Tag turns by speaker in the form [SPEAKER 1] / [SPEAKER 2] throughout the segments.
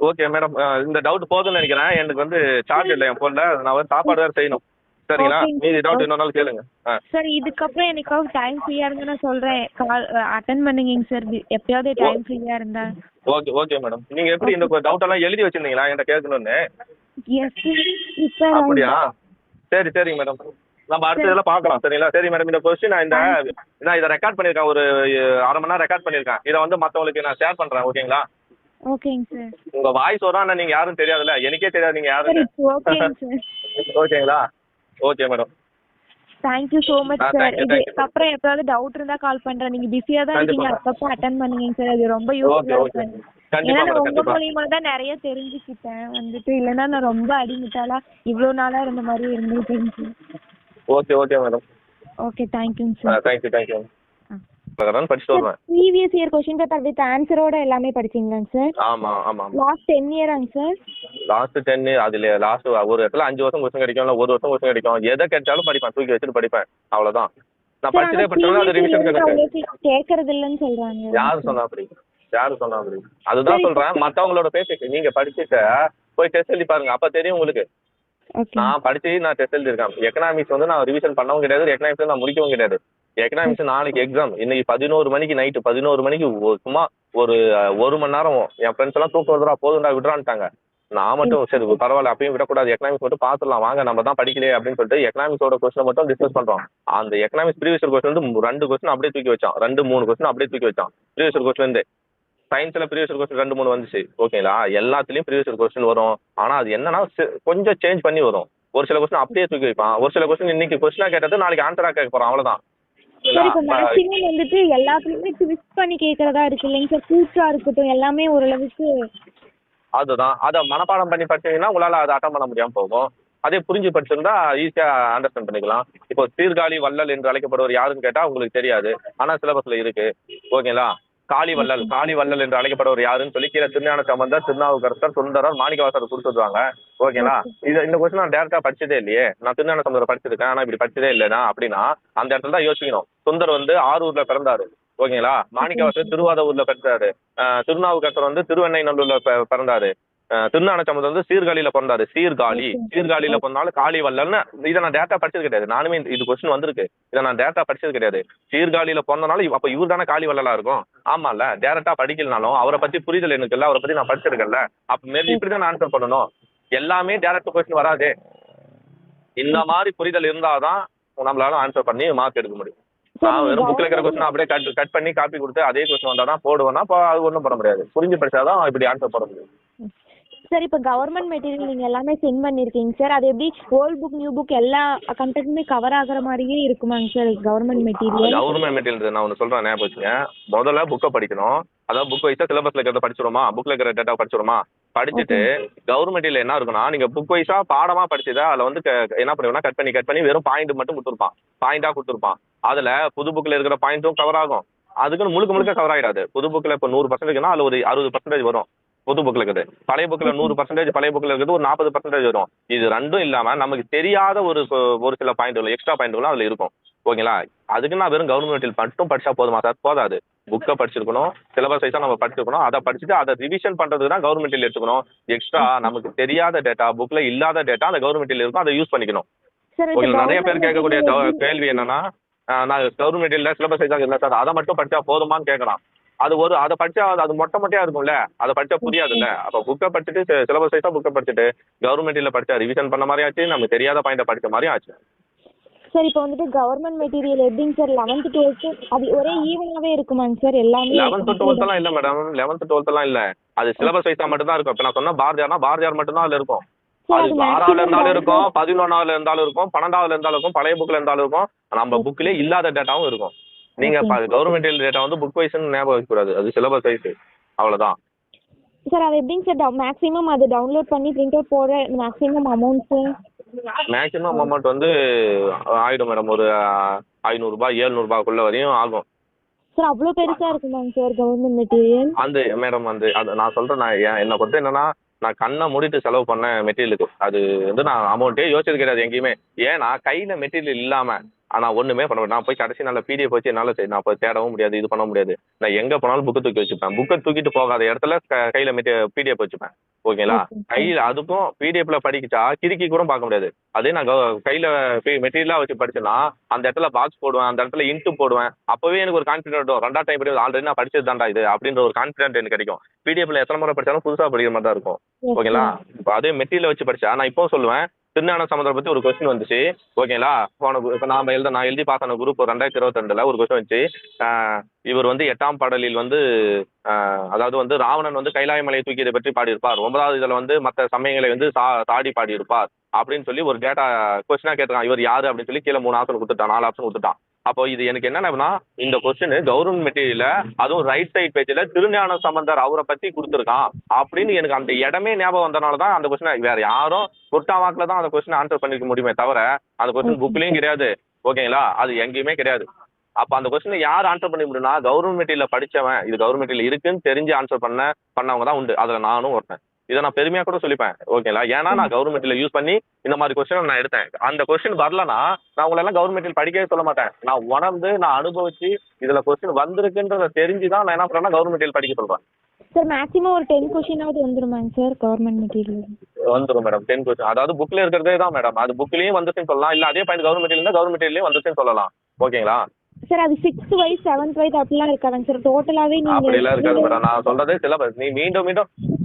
[SPEAKER 1] Okay madam, இந்த doubt போதும்னு நினைக்கிறேன். எனக்கு வந்து சார்ஜ் இல்லை என் ஃபோனில், நான் வந்து சாப்பாடு வேறு செய்யணும். சரிங்களா,
[SPEAKER 2] ஓகேங்க
[SPEAKER 1] மீதி டவுட்
[SPEAKER 2] சார்.
[SPEAKER 1] இன்னொரு நாள் கேளுங்க.
[SPEAKER 2] சார் இதுக்கப்புறம் எனக்காவது டைம் ஃப்ரீயாக இருந்தால் நான் சொல்கிறேன், கால் அட்டன் பண்ணுங்க சார், எப்பயாவது டைம் ஃப்ரீயாக இருந்தா.
[SPEAKER 1] Okay okay madam. நீங்கள் எப்படி இந்த டவுட் எல்லாம் எழுதி வச்சிருந்தீங்களா என்கிட்ட கேட்கணும்னு?
[SPEAKER 2] Yes sir.
[SPEAKER 1] அப்படியா? சரி சரிங்க மேடம், நம்ம அடுத்ததெல்லாம் பார்க்கலாம். சரிங்களா, சரி மேடம். இந்த கொஸ்டின் நான் இதை ரெக்கார்ட் பண்ணியிருக்கேன், ஒரு அரை மணி நேரம் ரெக்கார்ட் பண்ணியிருக்கேன். இதை வந்து மற்றவங்களுக்கு நான் ஷேர் பண்ணுறேன். ஓகேங்களா?
[SPEAKER 2] ஓகேங்க சார்.
[SPEAKER 1] உங்கள் வாய்ஸ் வரும், ஆனால் நீங்கள் யாரும் தெரியாதுல்ல, எனக்கே தெரியாது நீங்கள் யாருன்னு.
[SPEAKER 2] ஓகேங்க சார்.
[SPEAKER 1] ஓகேங்களா? Okay madam.
[SPEAKER 2] Thank you so much sir.
[SPEAKER 1] Thank you thank you.
[SPEAKER 2] இதுக்கப்புறம் எப்பயாவது டவுட் இருந்தால் கால் பண்ணுறேன். நீங்கள் பிஸியாக தான் இருக்கீங்க, அப்பப்போ அட்டன் பண்ணுங்க சார். அது ரொம்ப
[SPEAKER 1] ஓகே
[SPEAKER 2] யூஸ்ஃபுல்லாக
[SPEAKER 1] ஓகே.
[SPEAKER 2] இருக்கும்.
[SPEAKER 1] கண்டிப்பாக
[SPEAKER 2] ஏன்னா நான்
[SPEAKER 1] மேடம்,
[SPEAKER 2] உங்கள்
[SPEAKER 1] கண்டிப்பாக.
[SPEAKER 2] மூலியமா தான் நிறைய தெரிஞ்சுக்கிட்டேன் வந்துட்டு. இல்லைன்னா நான் ரொம்ப அடிமிட்டாலா இவ்வளோ நாளாக இருந்த மாதிரி இருந்துட்டேங்க sir.
[SPEAKER 1] Okay okay madam.
[SPEAKER 2] Okay தேங்க்யூங்க சார்.
[SPEAKER 1] Thank you thank you. படிச்சுட்டு வருவேன்.
[SPEAKER 2] Previous year question paper with ஆன்சரோட எல்லாமே படிச்சிங்களாங்க சார்?
[SPEAKER 1] ஆமாம் ஆமாம்.
[SPEAKER 2] Last 10 இயராங்க sir?
[SPEAKER 1] லாஸ்ட் 10 அதில் லாஸ்ட் ஒரு இடத்துல 5 வருஷம் கொஸ்டின் கிடைக்கும், இல்லை ஒரு வருஷம் கொஸ்டின் கிடைக்கும். எதை கிடைச்சாலும் படிப்பேன், தூக்கி வச்சுட்டு படிப்பேன். அவ்வளோதான். நான் படிச்சதே படிச்சாலும் அது ரிவிஷன் கணக்கு.
[SPEAKER 2] கேட்கறது இல்லைன்னு சொல்றாங்க.
[SPEAKER 1] யாரு சொன்னா அப்படி? யாரு சொன்னா அப்படி? அதுதான் சொல்றேன், மற்றவங்களோட பேசிட்டு நீங்க படிச்சுட்டு போய் டெஸ்ட் எழுதி பாருங்க, அப்ப தெரியும் உங்களுக்கு. நான் படிச்சு நான் டெஸ்ட் எழுதிருக்கேன். எக்கனாமிக்ஸ் வந்து நான் ரிவிஷன் பண்ணவும் கிடையாது, எக்கனாமிக்ஸ் நான் முடிக்கவும் கிடையாது. எக்கனாமிக்ஸ் நாளைக்கு எக்ஸாம், இன்னைக்கு 11 மணிக்கு நைட்டு 11 மணிக்கு சும்மா ஒரு மணி நேரம் என் ஃப்ரெண்ட்ஸ் எல்லாம் தூக்கம் வருதுடா போதும்டா விடுறான்ட்டாங்க. நான் மட்டும் சரி பரவாயில்ல, அப்பயும் விடக்கூடாது, எக்கனாமிக்ஸ் மட்டும் பார்த்துடலாம் வாங்க, நம்ம தான் படிக்கலையே அப்படின்னு சொல்லிட்டு எக்கனாமிக்ஸோட கொஸ்டினை மட்டும் டிஸ்கஸ் பண்றோம். அந்த எக்கனாமிக்ஸ் ப்ரீவியஸ் கொஸ்டின் வந்து 2 கொஸ்டின் அப்படியே தூக்கி வச்சான், 2-3 கொஸ்டின் அப்படியே தூக்கி வச்சான் ப்ரீவியஸ் கொஸ்டின் இருந்து. சயின்ஸ்ல ப்ரீவியஸ் கொஸ்டின் 2-3 வந்துச்சு. ஓகேங்களா, எல்லாத்துலயும் ப்ரீவியஸ் கொஸ்டின் வரும். ஆனா அது என்னன்னா கொஞ்சம் சேஞ்ச் பண்ணி வரும். ஒரு சில கொஸ்டின் அப்படியே தூக்கி வைப்பான், ஒரு சில கொஸ்டின் இன்னைக்கு கொஸ்டினா கேட்டது நாளைக்கு ஆன்சரா கேட்க போறான், அவ்வளவுதான்.
[SPEAKER 2] மேக்ஸிமம் வந்துட்டு எல்லாத்துலயுமே ட்விஸ்ட் பண்ணி கேட்கறதா இருக்கு இல்லைங்க சார். கூச்சா இருக்கட்டும் எல்லாமே ஓரளவுக்கு.
[SPEAKER 1] அதுதான், அதை மனப்பாடம் பண்ணி படிச்சீங்கன்னா உங்களால அதை அட்டன் பண்ண முடியாம போகும். அதே புரிஞ்சு படிச்சிருந்தா ஈஸியா அண்டர்ஸ்டாண்ட் பண்ணிக்கலாம். இப்போ சீர்காழி வள்ளல் என்று அழைக்கப்படுவர் யாருன்னு கேட்டா உங்களுக்கு தெரியாது, ஆனா சிலபஸ்ல இருக்கு. ஓகேங்களா, காளி வள்ளல் என்று அழைக்கப்படுவர் யாருன்னு சொல்லி கீழே திருஞான சம்பந்தர், திருநாவுக்கரசர், சுந்தரர், மாணிக்கவாசகர் கொடுத்துருவாங்க. ஓகேங்களா, இந்த கொஸ்டின் நான் டேரக்டா படிச்சதே இல்லையே, நான் திருஞான சம்பந்தர் படிச்சிருக்கேன் ஆனா இப்படி படிச்சதே இல்லைனா அப்படின்னா அந்த இடத்துல தான் யோசிக்கணும். சுந்தர் வந்து ஆரூர்ல பிறந்தாரு. ஓகேங்களா, மாணிக்கவாசகர் திருவாதூர்ல பிறந்தாரு. திருநாவுக்கரசர் வந்து திருவெண்ணைநல்லூர்ல பிறந்தாரு. திருஞான சம்பந்தர் வந்து சீர்காழியில பிறந்தாரு. சீர்காழியில பிறந்தாலும் காளி வள்ளல்னு இதை நான் டேரக்டா படிச்சது கிடையாது. நானுமே இது கொஸ்டின் வந்திருக்கு, இதை நான் டேரக்டா படிச்சது கிடையாது. சீர்காழியில பிறந்தனாலும் அப்ப இவர் தானே காளி வள்ளலா இருக்கும். ஆமால, டேரக்டா படிக்கலனாலும் அவரை பத்தி புரிதல் எனக்கு இல்லை, அவரை பத்தி நான் படிச்சிருக்கேன்ல, அப்ப மேபி இப்படிதான் நான் ஆன்சர் பண்ணணும். எல்லாமே டேரக்ட் கொஸ்டின் வராது, இந்த மாதிரி புரிதல் இருந்தாதான் நம்மளால ஆன்சர் பண்ணி மார்க் எடுக்க முடியும். நான் வெறும் புக்ல இருக்கிற கொஸ்டின் அப்படியே கட் பண்ணி காப்பி கொடுத்து அதே கொஸ்டின் வந்தாதான் போடுவேன்னா அது ஒன்றும் பண்ண முடியாது. புரிஞ்சு படிச்சாதான் இப்படி ஆன்சர் பண்ண முடியும்.
[SPEAKER 2] சார் இப்போ கவர்மெண்ட் மெட்டீரியல் நீங்கள் எல்லாமே சென்ட் பண்ணியிருக்கீங்க சார், அது எப்படி ஓல்ட் புக் நியூ புக் எல்லா கண்டென்ட்டுமே கவர் ஆகிற மாதிரியே இருக்குமாங்க sir government material?
[SPEAKER 1] Government material நான் ஒன்று சொல்கிறேன், ஞாபகம் வச்சுங்க. முதல்ல புக்கை படிக்கணும். அதாவது புக் வைஸாக சிலபஸில் இருக்கிறத படிச்சிடுமா, புக்கில் இருக்கிற டேட்டா படிச்சிடுமா, படிச்சுட்டு கவர்மெண்ட்டில் என்ன இருக்குன்னா நீங்கள் புக் வைஸாக பாடமாக படிச்சதா அதில் வந்து என்ன பண்ணுவோம்னா கட் பண்ணி வெறும் பாயிண்ட் மட்டும் கொடுத்துருப்பான், பாயிண்டாக கொடுத்துருப்பான். அதில் புது புக்கில் இருக்கிற பாயிண்ட்டும் கவர் ஆகும், அதுக்குன்னு முழுக்க கவர் ஆகிடாது. புது புக்கில் இப்போ 100% அதில் ஒரு 60% வரும் புது புக்கில் இருக்குது. பழைய புக்கில் 100% பழைய புக்கில் இருக்குது ஒரு 40% வரும். இது ரெண்டும் இல்லாமல் நமக்கு தெரியாத ஒரு சில பாயிண்ட்கள் எக்ஸ்ட்ரா பாயிண்ட்களும் அதில் இருக்கும். ஓகேங்களா, அதுக்கு நான் வெறும் கவர்மெண்ட் மட்டும் படிச்சா போதுமா சார்? போதாது. புக்கை படிச்சிருக்கணும், சிலபஸ் வைஸாக நம்ம படிச்சிருக்கணும், அதை படிச்சுட்டு அதை ரிவிஷன் பண்ணுறதுக்கு தான் கவர்மெண்ட்டில் எடுத்துக்கணும். எக்ஸ்ட்ரா நமக்கு தெரியாத டேட்டா புக்கில் இல்லாத டேட்டா அந்த கவர்மெண்ட்டில் இருக்கும், அதை யூஸ் பண்ணிக்கணும். உங்களுக்கு நிறைய பேர் கேட்கக்கூடிய கேள்வி என்னன்னா, நான் கவர்மெண்ட்டில் சிலபஸ் வைஸாக இல்லை சார், அதை மட்டும் படிச்சா போதுமான்னு கேட்கலாம். அதை படிச்சா அது மொட்டையா இருக்கும்ல, அதை படிச்சா புரியாதுல்ல. அப்போ புக்கை படிச்சுட்டு சிலபஸ் வைஸா புக்கை படிச்சுட்டு கவர்மெண்ட்டில் படிச்சா ரிவிஷன் பண்ண மாதிரி ஆச்சு, நமக்கு தெரியாத பாயிண்டை படிச்ச மாதிரி ஆச்சு.
[SPEAKER 2] சார் இப்போ வந்துட்டு கவர்மெண்ட் மெட்டீரியல் எப்படிங்க சார் 11th 12th அது ஒரே ஈவனாவே இருக்குமாங்க சார் எல்லாமே?
[SPEAKER 1] 11th 12th எல்லாம் இல்லை மேடம், 11th 12th எல்லாம் இல்லை, அது சிலபஸ் வைஸா மட்டும் தான் இருக்கும். இப்போ நான் சொன்னா பாரதியார் மட்டும் தான் அதில் இருக்கும். அது 6வது இருந்தாலும் இருக்கும், 11வது இருந்தாலும் இருக்கும், 12வது இருந்தாலும் இருக்கும், பழைய புக்ல இருந்தாலும் இருக்கும், நம்ம புக்லயே இல்லாத டேட்டாவும் இருக்கும். நீங்க கவர்மெண்ட் டேட்டா வந்து புக் வைஸ் ஞாபகம் வைக்கக்கூடாது, அது சிலபஸ் வைஸ், அவ்வளவுதான்.
[SPEAKER 2] சார் அது எப்படிங்க சார் மேக்ஸிமம் அது டவுன்லோட் பண்ணி பிரிண்ட் அவுட் போட மேக்ஸிமம் அமௌண்ட்ஸு?
[SPEAKER 1] மேக்ஸிமம் அமௌண்ட் வந்து ஆயிடும் மேடம், ஒரு 500 ரூபாய் 700 ரூபாய்க்குள்ள வரையும் ஆகும்.
[SPEAKER 2] சார் அவ்வளோ பெருசா இருக்குமாங்க சார் கவர்மெண்ட் மெட்டீரியல்?
[SPEAKER 1] அந்த மேடம் வந்து நான் சொல்றேன், என்ன பொறுத்து என்னன்னா நான் கண்ணை மூடிட்டு செலவு பண்ணேன் மெட்டீரியலுக்கு. அது வந்து நான் அமௌண்ட்டே யோசிச்சது கிடையாது எங்கேயுமே. ஏன்னா கையில மெட்டீரியல் இல்லாம நான் ஒண்ணுமே பண்ண மாட்டேன். நான் போய் கடைசி நாள்ல பிடிஎஃப் வச்சு என்னால நான் போய் தேடவும் முடியாது, இது பண்ண முடியாது. நான் எங்க போனாலும் புக்கு தூக்கி வச்சுப்பேன். புக்கை தூக்கிட்டு போகாத இடத்துல கையில பிடிஎஃப் வச்சுப்பேன். ஓகேங்களா?
[SPEAKER 2] ஓகேங்க சார்.
[SPEAKER 1] கையில அதுக்கும் பிடிஎஃப்ல படிச்சா கிறுக்கி கூட பார்க்க முடியாது. அதே நான் கையில மெட்டீரியலா வச்சு படிச்சேன்னா அந்த இடத்துல பாக்ஸ் போடுவேன், அந்த இடத்துல இன்ட்டு போடுவேன். அப்பவே எனக்கு ஒரு கான்ஃபிடென்ட் வரும். 2வது டைம் படி ஆல்ரெடி நான் படிச்சது தான்டா இது அப்படின்ற ஒரு கான்ஃபிடென்ட் எனக்கு கிடைக்கும். பிடிஎஃப்ல எத்தனை முறை படிச்சாலும் புதுசா படிக்கிற மாதிரி தான் இருக்கும்.
[SPEAKER 2] எஸ்
[SPEAKER 1] ஓகேங்களா?
[SPEAKER 2] சார்.
[SPEAKER 1] இப்போ அதே மெட்டீரியல் வச்சு படிச்சா நான் இப்போ சொல்லுவேன். திருஞான சமுத்திரம் பத்தி ஒரு கொஸ்டின் வந்துச்சு. ஓகேங்களா? இப்போ நான் எழுதி பாஸ் ஆன குரூப் 2022ல ஒரு கொஸ்டின் வந்துச்சு. இவர் வந்து 8ஆம் பாடலில் வந்து அதாவது வந்து ராவணன் வந்து கைலாய மலையை தூக்கியதை பற்றி பாடியிருப்பார். 9வது இதில் வந்து மற்ற சமயங்களை வந்து சாடி பாடியிருப்பார் அப்படின்னு சொல்லி ஒரு டேட்டா கொஸ்டினா கேட்டிருக்கான். இவர் யாரு அப்படின்னு சொல்லி கீழே 3 ஆப்ஷன் கொடுத்துட்டான், 4 ஆப்ஷன் கொடுத்துட்டான். அப்போ இது எனக்கு என்னன்னா, இந்த கொஸ்டின் கவர்மெண்ட் மெட்டீரியல அதுவும் ரைட் சைட் பேஜ்ல திருஞான சம்பந்தர் அவரை பத்தி கொடுத்துருக்கான் அப்படின்னு எனக்கு அந்த இடமே ஞாபகம் வந்தனால தான் அந்த கொஸ்டின் வேற யாரும் குர்ட்டா வாக்குல தான் அந்த கொஸ்டின் ஆன்சர் பண்ணிக்க முடியுமே தவிர அந்த கொஸ்டின் புக்லயும் கிடையாது. ஓகேங்களா? அது எங்கேயுமே கிடையாது. அப்ப அந்த கொஸ்டினை யார் ஆன்சர் பண்ண முடியும்னா கவர்மெண்ட் மெட்டீரியல படிச்சவன், இது கவர்மெண்ட் மெட்டீரியல் இருக்குன்னு தெரிஞ்சு ஆன்சர் பண்ணவங்க தான் உண்டு. அதுல நானும் ஒருத்தன். இதை நான் பெருமையா கூட சொல்லிப்பேன். ஓகேங்களா? ஏன்னா நான் கவர்மெண்ட் மெட்டீரியல் யூஸ் பண்ணி இந்த மாதிரி கொஸ்டின் நான் எடுத்தேன். அந்த கொஸ்டின் வரலன்னா நான் உங்களை எல்லாம் கவர்மெண்ட் மெட்டீரியல் படிக்கவே சொல்ல மாட்டேன். நான் உணர்ந்து நான் அனுபவிச்சு இதுல கொஸ்டின் வந்திருக்குன்றத தெரிஞ்சுதான் நான் என்ன பண்றேன்னா கவர்மெண்ட் மெட்டீரியல் படிக்க சொல்றேன்.
[SPEAKER 2] சார் மேக்ஸிமம் ஒரு 10 கொஷினாவது வந்துருமாங்க சார் கவர்மெண்ட் மெட்டீரியல்?
[SPEAKER 1] வந்துடும் மேடம். 10 கொஸ்டின் அதாவது புக்ல இருக்கிறதே தான் மேடம். அது புக்லயும் வந்துச்சுன்னு சொல்லலாம், இல்ல அதே பாயிண்ட் கவர்மெண்ட் மெட்டீரியல் கவர்மெண்ட் மெட்டீரியலையும் வந்துச்சுன்னு சொல்லலாம். ஓகேங்களா?
[SPEAKER 2] சார் அது 6th வைஸ் 7th வைஸ் அப்படிலாம் இருக்காதாங்க சார்? டோட்டலாவே
[SPEAKER 1] அப்படிலாம் இருக்காது
[SPEAKER 2] நீங்க
[SPEAKER 1] மேடம். நான் சொல்றதே சிலபஸ். நீ மீண்டும்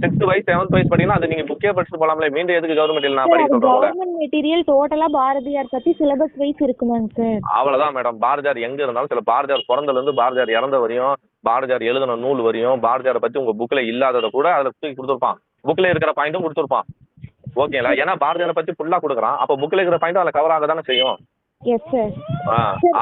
[SPEAKER 1] 6th வைஸ் 7th வைஸ் படிங்கன்னா அது நீங்க புக்கே படிச்சுட்டு போலாம்ல. மீண்டும் எதுக்கு கவர்மெண்ட் மெட்டீரியல் நான்
[SPEAKER 2] சார்
[SPEAKER 1] படிக்க
[SPEAKER 2] அது
[SPEAKER 1] சொல்றேன்?
[SPEAKER 2] கவர்மெண்ட் மெட்டீரியல் டோட்டலா பாரதியார் பத்தி சிலபஸ் வைஸ் இருக்குமாங்க சார்?
[SPEAKER 1] அவ்வளவுதான் மேடம். பாரதியார் எங்க இருந்தாலும் சில பாரதியார் பிறந்ததுல இருந்து பாரதியார் இறந்த வரையும், பாரதியார் எழுதின நூல் வரையும், பாரதியாரை பத்தி உங்க புக்ல இல்லாததை கூட அதுல தூக்கி கொடுத்துருப்பான். புக்ல இருக்கிற பாயிண்ட்டும் கொடுத்துருப்பான். ஓகேங்களா? ஏன்னா பாரதியாரை பத்தி ஃபுல்லா கொடுக்குறான். அப்ப புக்ல இருக்கிற பாயிண்ட் அதுல கவர் ஆக தானே செய்யும்.
[SPEAKER 2] Yes sir.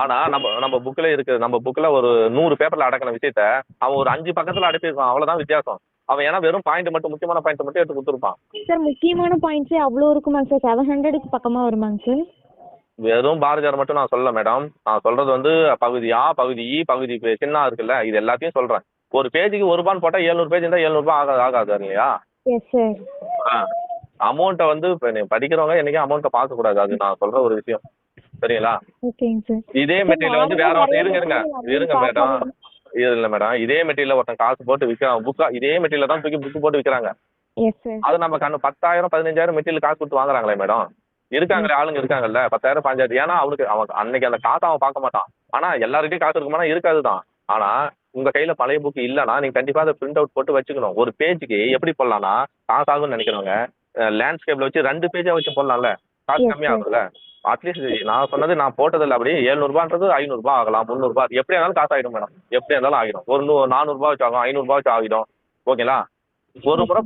[SPEAKER 1] ஆனா நம்ம புக்ல இருக்கு, நம்ம புக்ல ஒரு 100 பேப்பர்ல அடக்கின விஷயத்த அவன் ஒரு 5 பக்கத்துல அடப்பியிருக்கான். அவ்வளவுதான் வித்தியாசம். அவன் ஏன்னா வெறும் பாயிண்ட் மட்டும், முக்கியமான பாயிண்ட் மட்டும் எடுத்து கொடுத்துருப்பான்.
[SPEAKER 2] சார் முக்கியமான பாயிண்ட்ஸே அவ்வளோ இருக்குமாங்க சார்? 700க்கு பக்கமா வருமாங்க சார்?
[SPEAKER 1] வெறும் பாரதியார் மட்டும் நான் சொல்லல மேடம். நான் சொல்றது வந்து பகுதி A, பகுதி E, பகுதி சின்ன இருக்குல்ல, இது எல்லாத்தையும் சொல்றேன். ஒரு பேஜுக்கு ₹1 போட்டா 700 பேஜ் இருந்தா ₹700 ஆகாது இல்லையா?
[SPEAKER 2] Yes sir.
[SPEAKER 1] அமௌண்ட்டை வந்து படிக்கிறவங்க என்னைக்கும் அமௌண்ட்டை பார்க்க கூடாது. அது நான் சொல்ற ஒரு விஷயம். சரிங்களா?
[SPEAKER 2] ஓகேங்க சார்.
[SPEAKER 1] இதே மெட்டீரியல் வந்து வேற ஒருத்தன் இருங்க மேடம். இல்ல மேடம், இதே மெட்டீரியல் ஒருத்தன் காசு போட்டு விற்கிறான். புக்கா இதே மெட்டீரியல் தான் தூக்கி புக் போட்டு விற்கிறாங்க.
[SPEAKER 2] Yes sir.
[SPEAKER 1] அது நம்ம 10,000 15,000 மெட்டீரியல் காசு கொடுத்து வாங்குறாங்களே மேடம். இருக்காங்களே ஆளுங்க இருக்காங்கல்ல, 10,000 15,000. ஏன்னா அவன் அன்னைக்கு அந்த காசை அவன் பார்க்க மாட்டான். ஆனா எல்லாருக்கிட்டையும் காசு இருக்குமானா இருக்காதுதான். ஆனா உங்க கையில பழைய புக் இல்லைன்னா நீங்க கண்டிப்பா அதை பிரிண்ட் அவுட் போட்டு வச்சுக்கணும். ஒரு பேஜுக்கு எப்படி போடலாம்னா, காசு ஆகும்னு நினைக்கிறவங்க லேண்ட்ஸ்கேப்ல வச்சு 2 பேஜா வச்சு போடலாம்ல, காசு கம்மியாகும்ல. அட்லீஸ்ட் நான் சொன்னது நான் போட்டதில்ல. அப்படி ₹700ன்றது ₹500 ஆகலாம், ₹300. எப்படி இருந்தாலும் காசு ஆகிடும் மேடம். எப்படி இருந்தாலும் ஆகிடும். ஒரு ₹400 வச்சு ஆகும், ₹500 வச்சு ஆகிடும். ஓகேங்களா? ஒரு முறை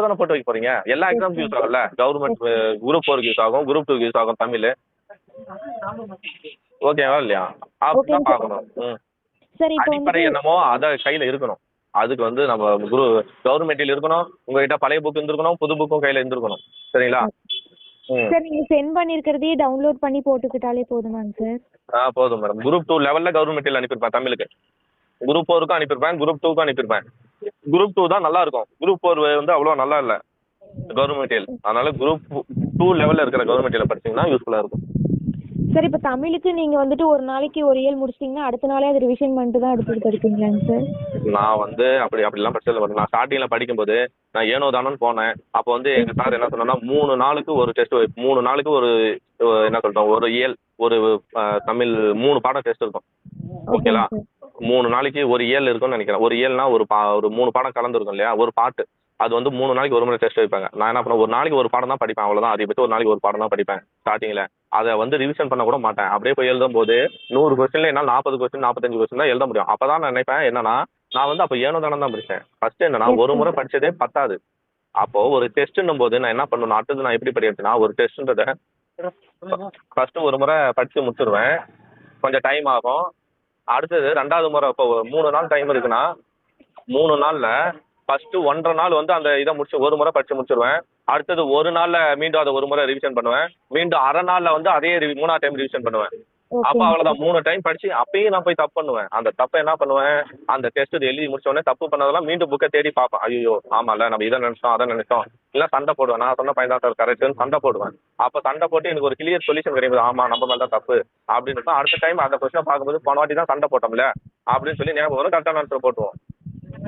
[SPEAKER 1] தானே போட்டு வைக்க போறீங்க. எல்லா எக்ஸாம்ஸ் யூஸ் ஆகும்ல. கவர்மெண்ட் குரூப் 4க்கு யூஸ் ஆகும், குரூப் 2க்கு யூஸ் ஆகும் தமிழ். ஓகேவா இல்லையா? அப்படிதான் பார்க்கணும்.
[SPEAKER 2] சார் இப்போ
[SPEAKER 1] அடிப்படை என்னமோ அதை கையில இருக்கணும். அதுக்கு வந்து நம்ம கவர்மெண்ட் மெட்டீரியல் இருக்கணும், உங்ககிட்ட பழைய புக் இருந்திருக்கணும், புது புக்கும் கையில இருந்திருக்கணும். சரிங்களா?
[SPEAKER 2] சார் நீங்க சென்ட் பண்ணிருக்கிறதையே டவுன்லோட் பண்ணி போட்டுக்கிட்டாலே போதுமாங்க சார்?
[SPEAKER 1] போதும் மேடம். குரூப் 2 லெவல்ல கவர்மெண்ட் மெட்டீரியல் அனுப்பியிருப்பேன் தமிழுக்கு. குரூப் 4க்கும் அனுப்பியிருப்பேன், குரூப் 2க்கும் அனுப்பியிருப்பேன். குரூப் 2 தான் நல்லா இருக்கும். குரூப் 4 வந்து அவ்வளோ நல்லா இல்லை கவர்மெண்ட் மெட்டீரியல். அதனால குரூப் 2 லெவல்ல இருக்கிற கவர்மெண்ட் மெட்டீரியல் படிச்சீங்கன்னா யூஸ்ஃபுல்லா இருக்கும்.
[SPEAKER 2] சார் இப்போ தமிழுக்கு நீங்க வந்துட்டு ஒரு நாளைக்கு ஒரு இயல் முடிச்சிட்டிங்கன்னா அடுத்த நாளே அது ரிவிஷன் பண்ணிட்டு தான் எடுத்துட்டு படிப்பீங்களாங்க சார்?
[SPEAKER 1] நான் வந்து அப்படிலாம் படிச்சதில்லை. நான் ஸ்டார்டிங்ல படிக்கும்போது நான் ஏனோ தானோன்னு போனேன். அப்போ வந்து எங்க சார் என்ன சொன்னா 3 நாளுக்கு ஒரு டெஸ்ட், 3 நாளுக்கு ஒரு என்ன சொல்றோம், ஒரு இயல், ஒரு தமிழ் 3 பாடம் டெஸ்ட் இருக்கும். ஓகேங்களா? 3 நாளைக்கு ஒரு இயல் இருக்கும்னு நினைக்கிறேன். ஒரு இயல்னா ஒரு 3 பாடம் கலந்துருக்கும் இல்லையா, ஒரு பாட்டு. அது வந்து 3 நாளைக்கு ஒரு முறை டெஸ்ட் வைப்பாங்க. நான் என்ன பண்ணுவேன், ஒரு நாளைக்கு ஒரு பாடம் தான் படிப்பேன். அவ்வளோதான். அதிகபட்சம் ஒரு நாளைக்கு ஒரு பாடம் தான் படிப்பேன் ஸ்டார்டிங்ல. அதை வந்து ரிவிஷன் பண்ண கூட மாட்டேன். அப்படியே போய் எழுதும் போது 100 கொஸ்டின்ல என்னால் 40 கொஸ்டின் 45 கொஸ்டின் தான் எழுத முடியும். அப்பதான் நான் நினைப்பேன் என்னன்னா, நான் வந்து அப்போ ஏனோ தானே தான் படித்தேன். ஃபர்ஸ்ட் என்னன்னா, ஒரு முறை படிச்சதே பத்தாது. அப்போ ஒரு டெஸ்ட்னும் போது நான் என்ன பண்ணணும், அடுத்தது நான் எப்படி படிக்கிறேன்னா, ஒரு டெஸ்ட்ன்றதை ஃபர்ஸ்ட் ஒரு முறை படிச்சு முடிச்சிருவேன். கொஞ்சம் டைம் ஆகும். அடுத்தது 2வது முறை இப்போ 3 நாள் டைம் இருக்குன்னா 3 நாள்ல ஃபர்ஸ்ட் 1.5 நாள் வந்து அந்த இதை முடிச்சு ஒரு முறை படிச்சு முடிச்சிருவேன். அடுத்தது ஒரு நாள்ல மீண்டும் அதை ஒரு முறை ரிவிஷன் பண்ணுவேன். மீண்டும் அரை நாள்ல வந்து அதே 3ஆவது டைம் ரிவிஷன் பண்ணுவேன். அப்ப
[SPEAKER 2] ஓகேங்க
[SPEAKER 1] அவ்வளவுதான் 3 டைம் படிச்சு அப்பயும் நான் போய் தப்பு பண்ணுவேன். அந்த தப்ப என்ன பண்ணுவேன், அந்த டெஸ்ட் எழுதி முடிச்ச உடனே தப்பு பண்ணதெல்லாம் மீண்டும் புக்க தேடி பார்ப்பேன். ஐயோ ஆமால நம்ம இதை நினைச்சோம் அதை நினைச்சோம். இல்ல சண்டை போடுவேன். நான் சொன்ன பையன் தான் சார் கரெக்ட்னு சண்டை போடுவேன். அப்ப சண்டை போட்டு எனக்கு ஒரு கிளியர் சொல்யூஷன் கிடைக்கும். ஆமா நம்ம மேல தான் தப்பு அப்படின்னு சொல்லிட்டு அடுத்த டைம் அந்த கொஸ்டினை பார்க்கும்போது போன வாட்டி தான் சண்டை போட்டோம்ல அப்படின்னு சொல்லி ஞாபகம் வரும். கரெக்டான ஆன்சர் போட்டுருவோம்.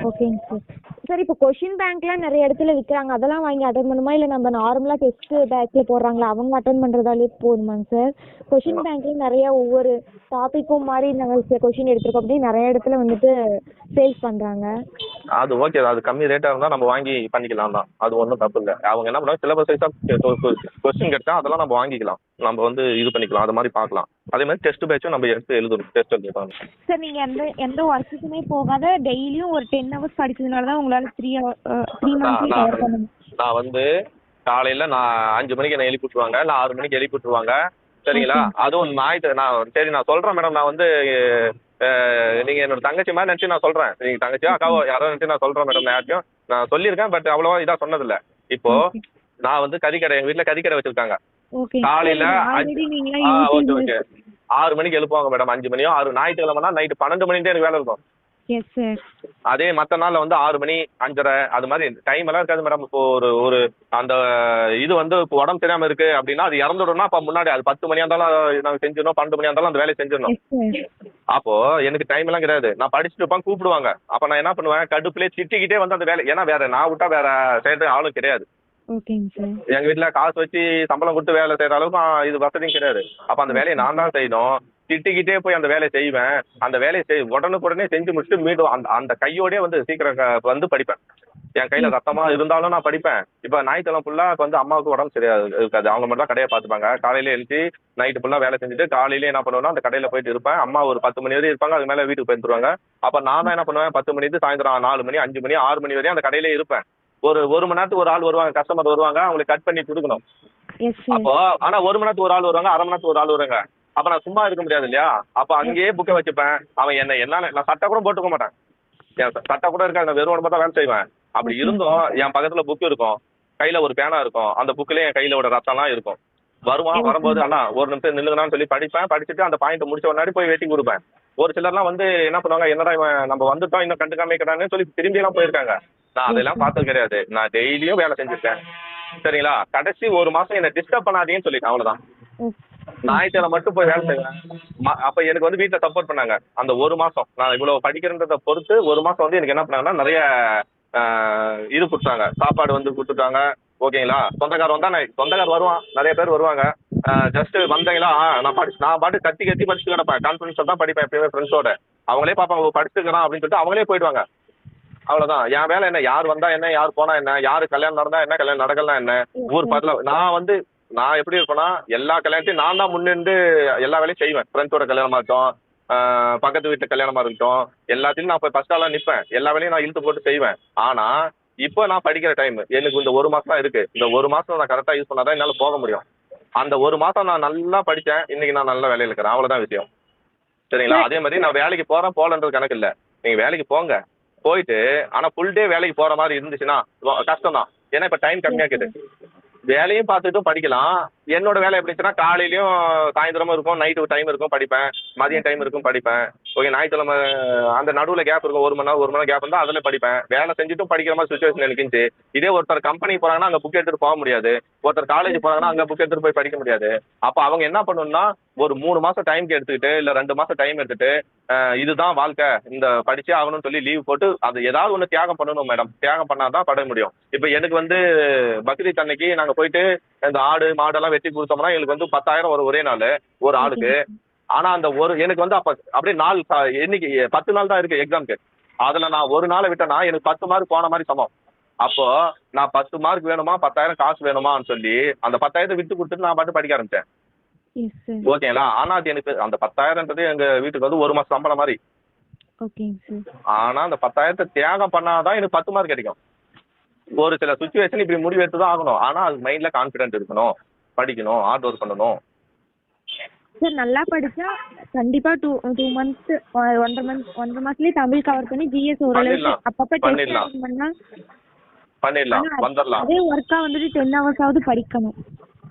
[SPEAKER 2] ஓகேங்க சார். சார் இப்போ கொஷின் பேங்க்லாம் நிறைய இடத்துல விற்கிறாங்க, அதெல்லாம் வாங்கி அட்டன் பண்ணுமா இல்லை நம்ம நார்மலாக டெஸ்ட் பேட்ச்ல போடுறாங்களா அவங்க அட்டன் பண்ணுறதாலே போதுமாங்க சார்? கொஷின் பேங்க்ல நிறைய ஒவ்வொரு டாப்பிக்கும் மாதிரி நாங்கள் கொஷின் எடுத்துருக்கோம் அப்படின்னு நிறைய இடத்துல வந்துட்டு சேல்ஸ் பண்ணுறாங்க.
[SPEAKER 1] அது ஓகே, அது கம்மி ரேட்டா இருந்தா நம்ம வாங்கி பண்ணிக்கலாம் தான். அது ஒன்றும் தப்பு இல்லை. அவங்க என்ன பண்ணுவாங்க, சிலபஸ் வைஸா கொஸ்டின் கேட்டா அதெல்லாம் நம்ம வாங்கிக்கலாம். நம்ம வந்து இது பண்ணிக்கலாம், அது மாதிரி பார்க்கலாம். அதே மாதிரி டெஸ்ட் பேட்சும் நம்ம எடுத்து எழுதணும். டெஸ்ட் எழுதணும்
[SPEAKER 2] சார். நீங்கள் எந்த ஒர்க்குக்குமே போகாத டெய்லியும் ஒரு 10 hours படிச்சதுனால தான் உங்களால் 3 months கவர் பண்ண முடியும்.
[SPEAKER 1] நான் வந்து காலையில நான் 5 மணிக்கு என்ன எழுப்பி விட்டுருவாங்க, இல்லை 6 மணிக்கு எழுப்பி விட்டுருவாங்க. சரிங்களா? அதுவும் நான் சொல்றேன் மேடம். நான் வந்து நீங்க என்னோட தங்கச்சி மாதிரி நினைச்சு நான் சொல்றேன். நீங்க தங்கச்சியோ அக்காவோ யாரோ நினைச்சு நான் சொல்றேன் மேடம். நான் யார்ட்டையும் நான் சொல்லியிருக்கேன், பட் அவ்வளவா இதா சொன்னதில்ல. இப்போ நான் வந்து கறிக்கடை, எங்க வீட்டுல கறிக்கடை வச்சிருக்காங்க. காலையில ஓகே ஓகே 6 மணிக்கு எழுப்புவாங்க மேடம். 5 மணியோ 6 ஞாயிற்றுக்கிழமைனா நைட்டு 12 மணிக்கு எனக்கு வேலை இருக்கும். அதே மற்ற நாள்ல வந்து 6 மணி 5:30 அது மாதிரி டைம் எல்லாம் இருக்காது மேடம். இப்போ ஒரு அந்த இது வந்து இப்போ உடம்பு தெரியாம இருக்கு அப்படின்னா அது இறந்துடணும்னா அப்ப முன்னாடி அது 10 மணியா இருந்தாலும் நாங்க செஞ்சிடணும், 12 மணியா இருந்தாலும் அந்த வேலையை செஞ்சிடணும். அப்போ எனக்கு டைம் எல்லாம் கிடையாது. நான் படிச்சுட்டு இருப்பேன், கூப்பிடுவாங்க. அப்ப நான் என்ன பண்ணுவேன், கடுப்புலேயே திட்டிக்கிட்டே வந்து அந்த வேலை, ஏன்னா வேற நான் விட்டா வேற செய்யறது ஆளும் கிடையாது. எங்க வீட்டுல காசு வச்சு சம்பளம் கொடுத்து வேலை செய்யற அளவுக்கு இது வசதியும் கிடையாது. அப்ப அந்த வேலையை நான் தான் செய்யணும். திட்டிக்கிட்டே போய் அந்த வேலையை செய்வேன். அந்த வேலையை உடனுக்குடனே செஞ்சு முடிச்சுட்டு மீண்டும் அந்த கையோடய வந்து சீக்கிரம் வந்து படிப்பேன். என் கையில ரத்தமா இருந்தாலும் நான் படிப்பேன். இப்ப ஞாயிற்றுக்கிழமை ஃபுல்லா வந்து அம்மாவுக்கு உடம்பு சரியா இருக்காது. அவங்க மட்டும் தான் கடையை பார்த்துப்பாங்க. காலையில எழுந்து நைட்டு ஃபுல்லா வேலை செஞ்சுட்டு காலையில என்ன பண்ணுவேன்னா அந்த கடையில போயிட்டு இருப்பேன். அம்மா ஒரு 10 மணி வரையும் இருப்பாங்க. அதுக்கு மேல வீட்டுக்கு போயிருவாங்க. அப்ப நான் தான் என்ன பண்ணுவேன், 10 மணிக்கு சாயந்தரம் 4 மணி 5 மணி 6 மணி வரையும் அந்த கடையிலே இருப்பேன். ஒரு மணி நேரத்துக்கு ஒரு ஆள் வருவாங்க, கஸ்டமர் வருவாங்க, அவங்களுக்கு கட் பண்ணி கொடுக்கணும். அப்போ ஆனா 1 மணி நேரத்துக்கு ஒரு ஆள் வருவாங்க, அரை மணி நேரத்துக்கு ஒரு ஆள் வருவாங்க. அப்ப நான் சும்மா இருக்க முடியாது இல்லையா? அப்ப அங்கேயே புக்கை வச்சுப்பேன். அவன் என்ன நான் சட்டை கூட போட்டுக்க மாட்டேன். என் சட்டை கூட இருக்காது, நான் வெறும் உடம்பா தான் வேலை செய்வேன். அப்படி இருந்தும் என் பக்கத்துல புக் இருக்கும், கையில ஒரு பேனா இருக்கும். அந்த புக்கிலே என் கையில ஒரு ரத்தம்லாம் இருக்கும். வரும்போது அண்ணா ஒரு நிமிஷம் நில்லுங்கன்னு சொல்லி படிப்பேன். படிச்சுட்டு அந்த பாயிண்ட் முடிச்ச உடனே போய் வெட்டி கொடுப்பேன். ஒரு சிலர்லாம் வந்து என்ன பண்ணுவாங்க, என்னடா நம்ம வந்துட்டோம் இன்னும் கண்டுக்காம இருக்கிறான்னு சொல்லி திரும்பி எல்லாம் போயிருக்காங்க. நான் அதெல்லாம் பார்த்தது கிடையாது. நான் டெய்லியும் வேலை செஞ்சிருக்கேன். சரிங்களா? கடைசி 1 மாசம் என்ன டிஸ்டர்ப் பண்ணாதீங்கன்னு சொல்லிட்டேன். அவ்வளவுதான். ஞாயிற்றுக்கிழமை மட்டும் போய் வேலை செய்வேன். அப்ப எனக்கு வந்து வீட்டுல சப்போர்ட் பண்ணாங்க. அந்த 1 மாசம் நான் இவ்வளவு படிக்கிறன்றத பொறுத்து 1 மாசம் வந்து எனக்கு என்ன பண்ணாங்கன்னா நிறைய இது கொடுத்தாங்க. சாப்பாடு வந்து கொடுத்துட்டாங்க. ஓகேங்களா? சொந்தக்கார் வருவான், நிறைய பேர் வருவாங்க. ஜஸ்ட் வந்தீங்களா நான் பாட்டு கத்தி படிச்சுட்டு கிடப்பேன். கான்ஃபரன்ஸ் தான் படிப்பேன் எப்பயுமே ஃப்ரெண்ட்ஸோட. அவங்களே பார்ப்பாங்க படிச்சுக்கிறான் அப்படின்னு சொல்லிட்டு அவங்களே போயிடுவாங்க. அவ்வளவுதான். என் வேலை என்ன, யார் வந்தா என்ன, யார் போனா என்ன, யாரு கல்யாணம் நடந்தா என்ன, கல்யாணம் நடக்கலாம் என்ன, ஊர் பக்கத்துல நான் எப்படி இருப்பேன்னா எல்லா கல்யாணத்தையும் நான் தான் முன்னிருந்து எல்லா வேலையும் செய்வேன். ஃப்ரெண்ட்ஸோட கல்யாணமா இருக்கட்டும், பக்கத்து வீட்டு கல்யாணமா இருக்கட்டும், எல்லாத்தையும் நான் போய் ஃபர்ஸ்ட் ஆளா நிற்பேன். எல்லா வேலையும் நான் இழுத்து போட்டு செய்வேன். ஆனா இப்போ நான் படிக்கிற டைம் எனக்கு இந்த 1 மாசம் தான் இருக்கு. இந்த 1 மாசம் நான் கரெக்டா யூஸ் பண்ணாதான் என்னால போக முடியும். அந்த 1 மாசம் நான் நல்லா படிச்சேன். இன்னைக்கு நான் நல்ல வேலையில இருக்கிறேன். அவ்வளவுதான் விஷயம். சரிங்களா? அதே மாதிரி நான் வேலைக்கு போறேன் போலன்றது கணக்கு இல்ல. நீங்க வேலைக்கு போங்க, போயிட்டு ஆனா ஃபுல் டே வேலைக்கு போற மாதிரி இருந்துச்சுன்னா கஷ்டம் தான். ஏன்னா இப்ப டைம் கம்மியா இருக்குது. வேலையும் பார்த்துட்டும் படிக்கலாம். என்னோட வேலை எப்படிச்சுன்னா காலையிலயும் சாயந்தரமும் இருக்கும், நைட்டு டைம் இருக்கும் படிப்பேன், மதியம் டைம் இருக்கும் படிப்பேன். ஓகே, ஞாயிற்றுக்கிழமை அந்த நடுவில் கேப் இருக்கும், 1 மணி நேரம் கேப் இருந்தால் அதில் படிப்பேன். வேலை செஞ்சுட்டும் படிக்கிற மாதிரி சுச்சுவேஷன் எனக்கு. இதே ஒருத்தர் கம்பெனிக்கு போறாங்கன்னா அங்கே புக் எடுத்துட்டு போக முடியாது. ஒருத்தர் காலேஜ் போறாங்கன்னா அங்கே புக் எடுத்துட்டு போய் படிக்க முடியாது. அப்போ அவங்க என்ன பண்ணணும்னா ஒரு 3 மாசம் டைம் எடுத்துக்கிட்டு இல்லை 2 மாசம் டைம் எடுத்துட்டு இதுதான் வாழ்க்கை, இந்த படிச்சே ஆகணும்னு சொல்லி லீவ் போட்டு அது ஏதாவது ஒன்று தியாகம் பண்ணணும் மேடம். தியாகம் பண்ணாதான் பட முடியும். இப்போ எனக்கு வந்து பக்ரீத் அன்னைக்கு நாங்கள் போயிட்டு இந்த ஆடு மாடெல்லாம் வெட்டி கொடுத்தோம்னா எங்களுக்கு வந்து 10,000 வரும் ஒரே நாள் ஒரு ஆளுக்கு. ஆனா அந்த எனக்கு வந்து அப்படியே நாள் இன்னைக்கு 10 நாள் தான் இருக்கு எக்ஸாம்க்கு. அதுல நான் ஒரு நாளை விட்டேன்னா எனக்கு 10 மார்க் போன மாதிரி சமம். அப்போ நான் 10 மார்க் வேணுமா 10,000 காசு வேணுமான்னு சொல்லி அந்த 10,000 விட்டு கொடுத்துட்டு நான் பாட்டு படிக்க ஆரம்பிச்சேன். ஓகேங்களா? ஆனா அது எனக்கு அந்த 10,000ன்றது எங்க வீட்டுக்கு வந்து 1 மாசம் சம்பளம் மாதிரி. ஆனா அந்த 10,000 தியாகம் பண்ணாதான் எனக்கு 10 மார்க் கிடைக்கும். ஒரு சில சுச்சுவேஷன் இப்படி முடிவு எடுத்துதான் ஆகணும். ஆனா அது மைண்ட்ல கான்பிடன்ட் இருக்கணும், படிக்கணும், ஹார்ட் ஒர்க் பண்ணணும்.
[SPEAKER 2] சார் நல்லா படிச்சா கண்டிப்பா 2 மந்த்ஸ் 1.5 மாசத்துலயே தமிழ் கவர் பண்ணி ஜிஎஸ் ஓரளவுக்கு அப்பப்ப டெஸ்ட் பண்ணிடலாம் வந்துடலாம். அதே ஒர்க்கா வந்துட்டு 10 hours ஆவது படிக்கணும்.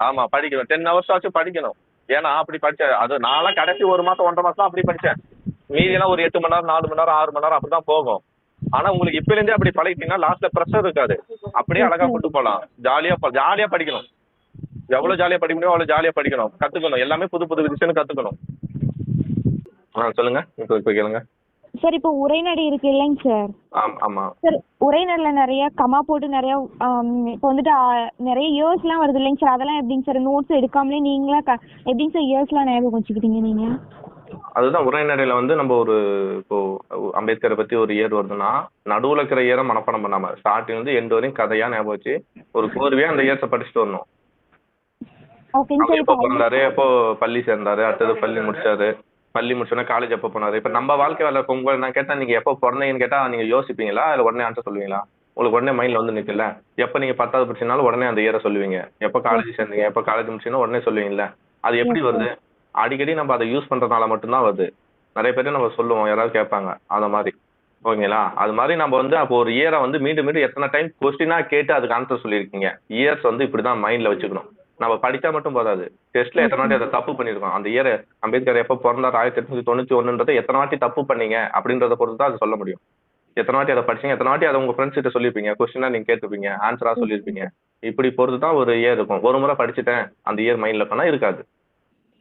[SPEAKER 1] ஆமா படிக்கணும், 10 hours ஆச்சும் படிக்கணும். ஏன்னா அப்படி படிச்சேன். அது நான்லாம் கடைசி 1 மாசம் 1.5 மாசம் தான் அப்படி படிச்சேன். மீதியெல்லாம் ஒரு 8 மணி நேரம் 4 மணி நேரம் 6 மணி நேரம் அப்படிதான் போகும். ஆனா உங்களுக்கு இப்ப இருந்தே அப்படி பழகிட்டீங்கன்னா லாஸ்ட்ல ப்ரெஷர் இருக்காது. அப்படியே
[SPEAKER 2] எஸ்
[SPEAKER 1] அழகா
[SPEAKER 2] சார்.
[SPEAKER 1] கொண்டு போகலாம். ஜாலியா படிக்கணும். எவ்வளவு ஜாலியா படிக்க முடியும் அவ்வளவு ஜாலியா படிக்கணும். கத்துக்கணும். எல்லாமே புது புது விஷயம் கத்துக்கணும். சொல்லுங்க. இப்ப கேளுங்க.
[SPEAKER 2] சார் இப்போ உரைநடை இருக்கு இல்லைங்க சார்.
[SPEAKER 1] ஆமா.
[SPEAKER 2] சார் உரைநடைல நிறைய கமா போட்டு நிறைய இப்போ வந்துட்டு நிறைய இயர்ஸ்லாம் வருது இல்லைங்க சார். அதெல்லாம் எப்படிங்க சார் நோட்ஸ் எடுக்காமலே நீங்களா எப்படிங்க சார் இயர்ஸ்லாம் ஞாபகம் வச்சுக்கிட்டீங்க நீங்க?
[SPEAKER 1] அதுதான் உரைநடையில வந்து நம்ம இப்போ அம்பேத்கரை பத்தி ஒரு இயர் வருதுன்னா நடுவுல இருக்கிற இயரை மனப்பாடம் பண்ணாம ஸ்டார்டிங் வந்து எண்டு வரையும் கதையா ஞாபகம் வச்சு ஒரு கோர்வையா அந்த இயர்ஸை படிச்சுட்டு வரணும்.
[SPEAKER 2] ஓகேங்க
[SPEAKER 1] அவர்
[SPEAKER 2] சார்.
[SPEAKER 1] எப்போ
[SPEAKER 2] இப்போ
[SPEAKER 1] பிறந்தாரு, எப்போ பள்ளி சேர்ந்தாரு, அடுத்தது பள்ளி முடிச்சாரு, பள்ளி முடிச்சோன்னா காலேஜ் எப்போ போனாரு. இப்ப நம்ம வாழ்க்கை வேலை உங்களை நான் கேட்டா நீங்க எப்போ பிறந்தீங்கன்னு கேட்டா நீங்க யோசிப்பீங்களா இல்ல உடனே ஆன்சர் சொல்லுவீங்களா? உங்களுக்கு உடனே மைண்ட்ல வந்து நிக்கல. எப்ப நீங்க 10வது படிச்சீங்கனாலும் உடனே அந்த இயரை சொல்லுவீங்க. எப்போ காலேஜ் சேர்ந்தீங்க, எப்போ காலேஜ் முடிச்சீங்கன்னா உடனே சொல்லுவீங்கல்ல. அது எப்படி வருது? அடிக்கடி நம்ம அதை யூஸ் பண்றதுனால மட்டும்தான் வருது. நிறைய பேர் நம்ம சொல்லுவோம், யாராவது கேட்பாங்க அந்த மாதிரி. ஓகேங்களா? அது மாதிரி நம்ம வந்து அப்போ ஒரு இயரை வந்து மீண்டும் மீண்டும் எத்தனை டைம் கொஸ்டினா கேட்டு அதுக்கு ஆன்சர் சொல்லியிருக்கீங்க. இயர்ஸ் வந்து இப்படிதான் மைண்ட்ல வச்சுக்கணும். நம்ம படிச்சா மட்டும் போதாது. டெஸ்ட்ல எத்தனை வாட்டி அதை தப்பு பண்ணிருக்கோம். அந்த இயர் அம்பேத்கர் எப்போ பிறந்தார் 1891 எத்தனை வாட்டி தப்பு பண்ணீங்க அப்படின்றத பொறுத்து தான் அது சொல்ல முடியும். எத்தனை வாட்டி அதை படிச்சீங்க, எத்தனை வாட்டி அதை உங்க ஃப்ரெண்ட்ஸ் கிட்ட சொல்லிருப்பீங்க, கொஸ்டினா நீங்க கேட்டிருப்பீங்க, ஆன்சரா சொல்லியிருப்பீங்க. இப்படி பொறுத்து தான் ஒரு இயர் இருக்கும். ஒரு முறை படிச்சுட்டேன் அந்த இயர் மைண்ட்ல பண்ணா இருக்காது.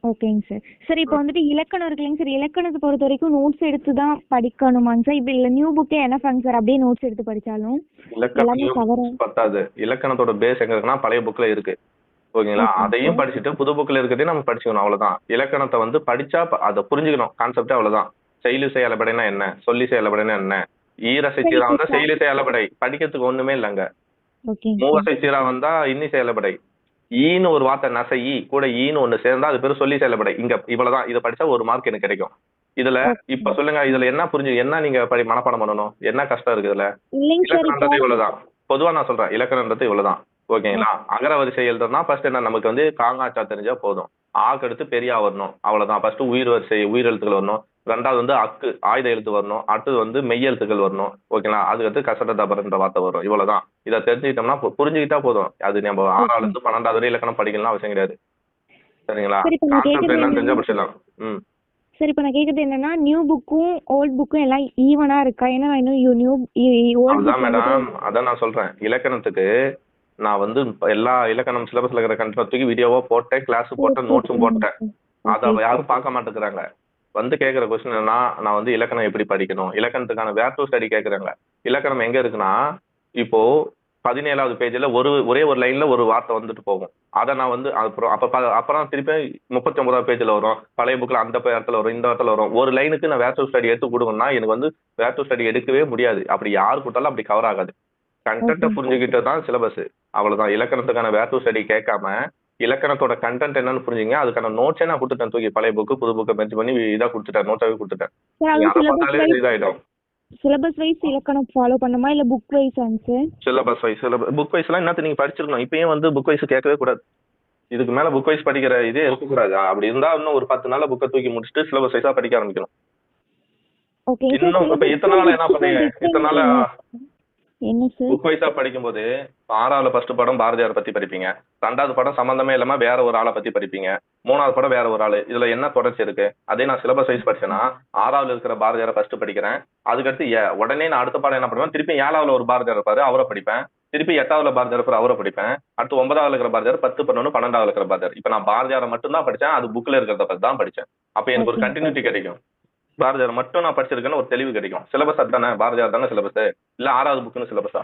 [SPEAKER 2] ஓகேங்க சார். சார் இப்போ வந்துட்டு இலக்கணம் இருக்கு இல்லைங்க சார். இலக்கணத்தை பொறுத்த வரைக்கும் நோட்ஸ் எடுத்து தான் படிக்கணுமாங்க சார்? இப்போ இல்லை நியூ புக்கே என்னஃபாங்க சார் அப்படியே நோட்ஸ் எடுத்து படிச்சாலும் எல்லாமே கவர்
[SPEAKER 1] இலக்கணம் பத்தாது. இலக்கணத்தோட பேஸ் எங்க இருக்குன்னா பழைய புக்ல இருக்கு. ஓகேங்களா? அதையும் படிச்சுட்டு புது புக்ல இருக்கிறதே நம்ம படிச்சுக்கணும். அவ்வளவுதான். இலக்கணத்தை வந்து படிச்சா அதை புரிஞ்சுக்கணும். கான்செப்டே அவ்வளவுதான். செயலிசை அளபடைனா என்ன, சொல்லிசை அளபடைனா என்ன, ஈரசை சீரா வந்தா செயலிசை அளபடை. படிக்கிறதுக்கு ஒண்ணுமே இல்லைங்க. மூவசை சீரா வந்தா இன்னிசை அளபடை. ஈன்னு ஒரு வார்த்தை நசை ஈ கூட ஈன்னு ஒண்ணு சேர்ந்தா அது பேரு சொல்லி செயல்படை. இங்க இவ்வளவுதான். இதை படிச்சா 1 மார்க் எனக்கு கிடைக்கும். இதுல இப்ப சொல்லுங்க, இதுல என்ன புரிஞ்சு என்ன நீங்க மனப்பாடம் பண்ணணும்? என்ன கஷ்டம் இருக்கு இதுல? இலக்கணன்றது இவ்வளவுதான். பொதுவா நான் சொல்றேன், இலக்கணன்றது இவ்வளவுதான். ஓகேங்களா? அகர வரிசை எழுதுறதுனா ஃபர்ஸ்ட் என்ன நமக்கு வந்து காங்காச்சா தெரிஞ்சா போதும். ஆக்கு அடுத்து பெரியா வரணும். அவ்வளவுதான். ஃபர்ஸ்ட் உயிர் வரிசை உயிர் எழுத்துக்கள் வரணும். ரெண்டாவது வந்து அக்கு ஆயுத எழுத்து வரணும். அடுத்தது வந்து மெய் எழுத்துக்கள் வரணும். ஓகேங்களா? அதுக்கடுத்து கசட தபரன்ற வார்த்தை வரும். இவ்வளவுதான். இதை தெரிஞ்சுக்கிட்டோம்னா புரிஞ்சுக்கிட்டா போதும். அது நம்ம 6வது இருந்து 12வது வரை இலக்கணம் படிக்கலாம் அவசியம் கிடையாது. சரிங்களா? கான்செப்ட் என்ன தெரிஞ்சா படிச்சிடலாம்.
[SPEAKER 2] சரி, இப்போ நான் கேக்குறது என்னன்னா நியூ புக்கும் ஓல்ட் புக்கும் எல்லாம் ஈவனா இருக்கா? ஏன்னா இன்னும் நியூ ஓல்ட்
[SPEAKER 1] அதான் மேடம், அதான் நான் சொல்றேன். இலக்கணத்துக்கு நான் வந்து எல்லா இலக்கணம் சிலபஸ்ல இருக்கிற கண்டென்ட் தூக்கி வீடியோவா போட்டேன், கிளாஸ் போட்டேன், நோட்ஸும் போட்டேன். அதை யாரும் பார்க்க மாட்டேங்கிறாங்க. வந்து கேட்குற கொஸ்டின் என்னன்னா, நான் வந்து இலக்கணம் எப்படி படிக்கணும், இலக்கணத்துக்கான வேர் டு ஸ்டடி கேட்குறாங்க. இலக்கணம் எங்க இருக்குன்னா, இப்போ 17வது பேஜ்ல ஒரே ஒரு லைன்ல ஒரு வார்த்தை வந்துட்டு போகும். அதை நான் வந்து அப்புறம் திருப்பி 39வது பேஜ்ல வரும். பழைய புக்ல அந்த இடத்துல வரும், இந்த இடத்துல வரும். ஒரு லைனுக்கு நான் வேர் டு ஸ்டடி எடுத்து கொடுக்கணும்னா எனக்கு வந்து வேர் டு ஸ்டடி எடுக்கவே முடியாது. அப்படி யாரு கொடுத்தாலும் அப்படி கவர் ஆகாது. கண்டென்ட்டை புரிஞ்சுக்கிட்டு தான் சிலபஸ். அவ்வளவுதான். இலக்கணத்துக்கான வேர் டு ஸ்டடி கேட்காம இலக்கணத்தோட கண்டென்ட் என்னன்னு புரிஞ்சுங்க. அதுக்கான நோட்ஸே நான் கொடுத்துட்டேன். தூக்கி பழைய புக்கு புது புக்கை மென்ஷன் பண்ணி இதா கொடுத்துட்டேன், நோட்டாவே கொடுத்துட்டேன். அதை பார்த்தாலே இதாயிடும்.
[SPEAKER 2] சிலபஸ் வைஸ் இலக்கணம் ஃபாலோ பண்ணுமா இல்ல book wise sir?
[SPEAKER 1] Syllabus wise. Book wise எல்லாம் என்னத்த நீங்க படிச்சிருக்கணும். இப்பயும் வந்து புக் வைஸ் கேட்கவே கூடாது. இதுக்கு மேல புக் வைஸ் படிக்கிற இதே இருக்கக்கூடாது. அப்படி இருந்தா இன்னும் ஒரு 10 நாள்ல புக்கை தூக்கி முடிச்சுட்டு சிலபஸ் வைஸா படிக்க ஆரம்பிக்கணும். இன்னும் இப்ப இத்தனை நாள் என்ன பண்ணீங்க? இத்தனை நாள்
[SPEAKER 2] என்ன சார்
[SPEAKER 1] புக் வைஸா படிக்கும்போது 6வது ஃபர்ஸ்ட் படம் பாரதியார் பத்தி படிப்பீங்க, 2வது படம் சம்பந்தமே இல்லாம வேற ஒரு ஆளை பத்தி படிப்பீங்க, 3வது படம் வேற ஒரு ஆளு. இதுல என்ன தொடர்ச்சி இருக்கு? அதே நான் சிலபஸ் வைஸ் படிச்சேன்னா 6வது இருக்கிற பாரதியாரை ஃபர்ஸ்ட் படிக்கிறேன். அதுக்கடுத்து உடனே நான் அடுத்த பாடம் என்ன பண்ணுவேன், திருப்பி 7வது ஒரு பாரதியார் இருப்பாரு, அவரை படிப்பேன். திருப்பி 8வது பாரதியார் இருப்பாரு, அவரை படிப்பேன். அடுத்து 9வது இருக்கிற பாரதியார், 10, 11, 12வது இருக்கிற பாரதியார். இப்ப நான் பாரதியாரை மட்டும் தான் படிச்சேன். அது புக்ல இருக்கிறத பத்தி தான் படிச்சேன். அப்ப எனக்கு ஒரு கண்டினியூட்டி கிடைக்கும். பாரதியார் மட்டும் நான் படிச்சிருக்கேன்னு ஒரு தெளிவு கிடைக்கும். சிலபஸ் அதுதானே, பாரதியார் தானே சிலபஸ், இல்ல 6வது புக்குன்னு சிலபஸா?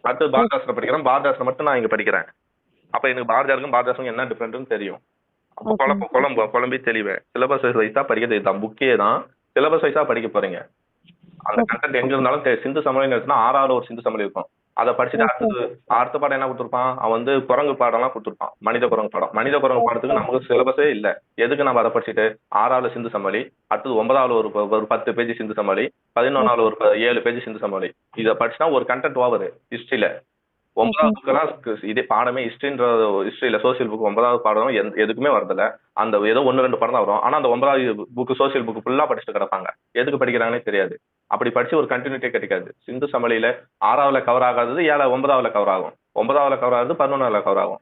[SPEAKER 1] அடுத்து பாரதிதாசனை படிக்கிறேன், பாரதிதாசனை மட்டும் நான் இங்க படிக்கிறேன். அப்ப எனக்கு பாரதியாருக்கும் பாரதிதாசனுக்கும் என்ன டிஃபரெண்ட்னு தெரியும். அப்போ குழம்பி தெளிவேன். சிலபஸ் வைஸா படிக்கிறது தான், புக்கே தான் சிலபஸ் வைஸா படிக்க போறீங்க. அந்த கண்டென்ட் எங்க இருந்தாலும் சிந்து சமவெளி இருக்குன்னா 6வது ஒரு சிந்து சமவெளி இருக்கும். அதை படிச்சுட்டு அடுத்த பாடம் என்ன கொடுத்துருப்பான், அவன் வந்து குரங்கு பாடம்லாம் கொடுத்துருப்பான். மனித குரங்கு பாடம். மனித குரங்கு பாடத்துக்கு நமக்கு சிலபஸே இல்ல. எதுக்கு நம்ம அதை படிச்சுட்டு 6வது சிந்து சமவெளி, அடுத்தது 9வது ஒரு 10 பேஜ் சிந்து சமவெளி, 11வது ஒரு 7 பேஜ் சிந்து சமவெளி. இதை படிச்சுனா ஒரு கண்டென்ட் ஓவர் ஹிஸ்டரியில. 9வது புக்கெல்லாம் இதே பாடமே ஹிஸ்டரியில சோசியல் புக் 9வது பாடம் எதுக்குமே வரதில்ல. அந்த ஏதோ 1-2 படம் தான் வரும். ஆனா அந்த 9வது புக் சோசியல் புக் ஃபுல்லா படிச்சுட்டு கிடப்பாங்க. எதுக்கு படிக்கிறாங்கன்னே தெரியாது. அப்படி படிச்சு ஒரு கண்டினியூட்டே கிடைக்காது. சிந்து சமவெளியில 6வது கவர் ஆகாதது 9வது கவர் ஆகும், 9வது கவர் ஆகுது 11வது கவர் ஆகும்.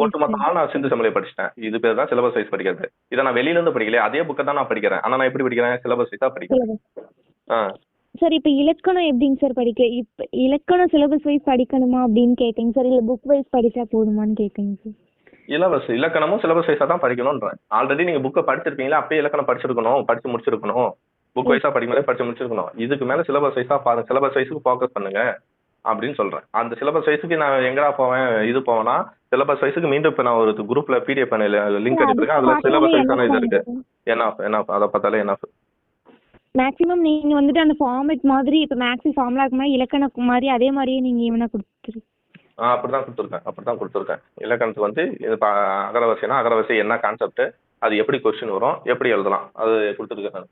[SPEAKER 1] ஒட்டுமொத்தமா நான் சிந்து சமலை படிச்சிட்டேன். இது பேர் தான் சிலபஸ் வைஸ் படிக்கிறது. இதை நான் வெளியில இருந்து படிக்கல, அதே புக்கை தான் நான் படிக்கிறேன். ஆனா நான் எப்படி படிக்கிறேன்? சிலபஸ் வைஸா படிக்கிறேன். ஆ
[SPEAKER 2] சார் இப்போ இலக்கணம் எப்படிங்க சார் படிக்க? இப்போ இலக்கணம் சிலபஸ் வைஸ் படிக்கணுமா அப்படின்னு கேட்டேங்க சார், இல்லை புக் வைஸ் படித்தா போதுமான்னு கேட்குங்க சார்.
[SPEAKER 1] இலக்கணமும் சிலபஸ் வைஸா தான் படிக்கணும்ன்றேன். ஆல்ரெடி நீங்க புக்கை படிச்சிருப்பீங்களா, அப்பயே இலக்கணம் படிச்சிருக்கணும், படிச்சு முடிச்சிருக்கணும். புக் வைஸா படிக்கும்போதே படிச்சு முடிச்சிருக்கணும். இதுக்கு மேல சிலபஸ் வைஸா பாருங்க, சிலபஸ் வைஸுக்கு ஃபோக்கஸ் பண்ணுங்க அப்படின்னு சொல்றேன். அந்த சிலபஸ் வைஸுக்கு நான் எங்கடா போவேன், இது போவேன்னா சிலபஸ் வைஸுக்கு மீண்டும் இப்போ நான் ஒரு குரூப்ல பிடிஎஃப் லிங்க் எடுத்துருக்கேன். அதுல சிலபஸ் வைஸான இது இருக்கு. என்ன அதை பார்த்தாலே என்ன
[SPEAKER 2] மேக்ஸிமம் நீங்க வந்துட்டு அந்த ஃபார்மேட் மாதிரி இப்போ மேக்ஸி ஃபார்முலாக்கு மாதிரி இலக்கணம் மாதிரி அதே மாதிரியே நீங்க இவனை கொடுத்துரு.
[SPEAKER 1] அப்படிதான் கொடுத்துருக்கேன். இலக்கணத்துக்கு வந்து அகரவரிசைனா அகரவரிசை என்ன கான்செப்ட், அது எப்படி கொஸ்டின் வரும், எப்படி எழுதலாம், அது கொடுத்துருக்கேன்.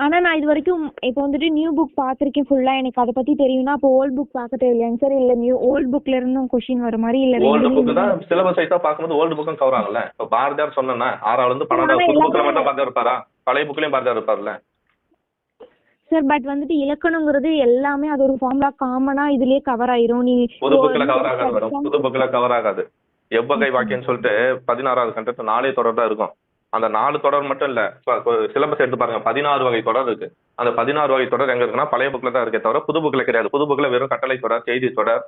[SPEAKER 2] ஆனா நான் இது வரைக்கும் இப்போ வந்துட்டு நியூ புக் பார்த்துருக்கேன் ஃபுல்லா, எனக்கு அதை பத்தி தெரியும்னா அப்போ ஓல்ட் புக் பார்க்க தேவையில்லைங்க சார்? இல்ல ஓல்ட் புக்ல இருந்தும் கொஸ்டின் வர மாதிரி இல்ல
[SPEAKER 1] ஓல்டு புக் தான் சிலபஸ் வைஸா பார்க்கும்போது ஓல்டு புக்கும் கவர் ஆகல. இப்போ பாரதியார் சொன்னா 6ஆவது இருந்து 12வது புது புக்ல மட்டும் பாரதியார் இருப்பாரா? பழைய புக்லயும் பாரதியார் இருப்பார்ல
[SPEAKER 2] சார். பட் வந்துட்டு இலக்கணங்கிறது எல்லாமே அது ஒரு ஃபார்முலா காமனா இதுலயே கவர் ஆயிரும். நீ
[SPEAKER 1] புது புக்ல கவர் ஆகாது மேடம், புது புக்ல கவர் ஆகாது. எவ்வகை வாக்கியம்னு சொல்லிட்டு 16வது கண்டெக்ட் 4 தொடர் தான் இருக்கும். அந்த 4 தொடர் மட்டும் இல்ல, சிலபஸ் எடுத்து பாருங்க, 16 வகை தொடர் இருக்கு. அந்த 16 வகை தொடர் எங்க இருக்குன்னா பழைய புக்ல தான் இருக்கே தவிர புது புக்ல கிடையாது. புது புக்ல வெறும் கட்டளை தொடர், செய்தி தொடர்,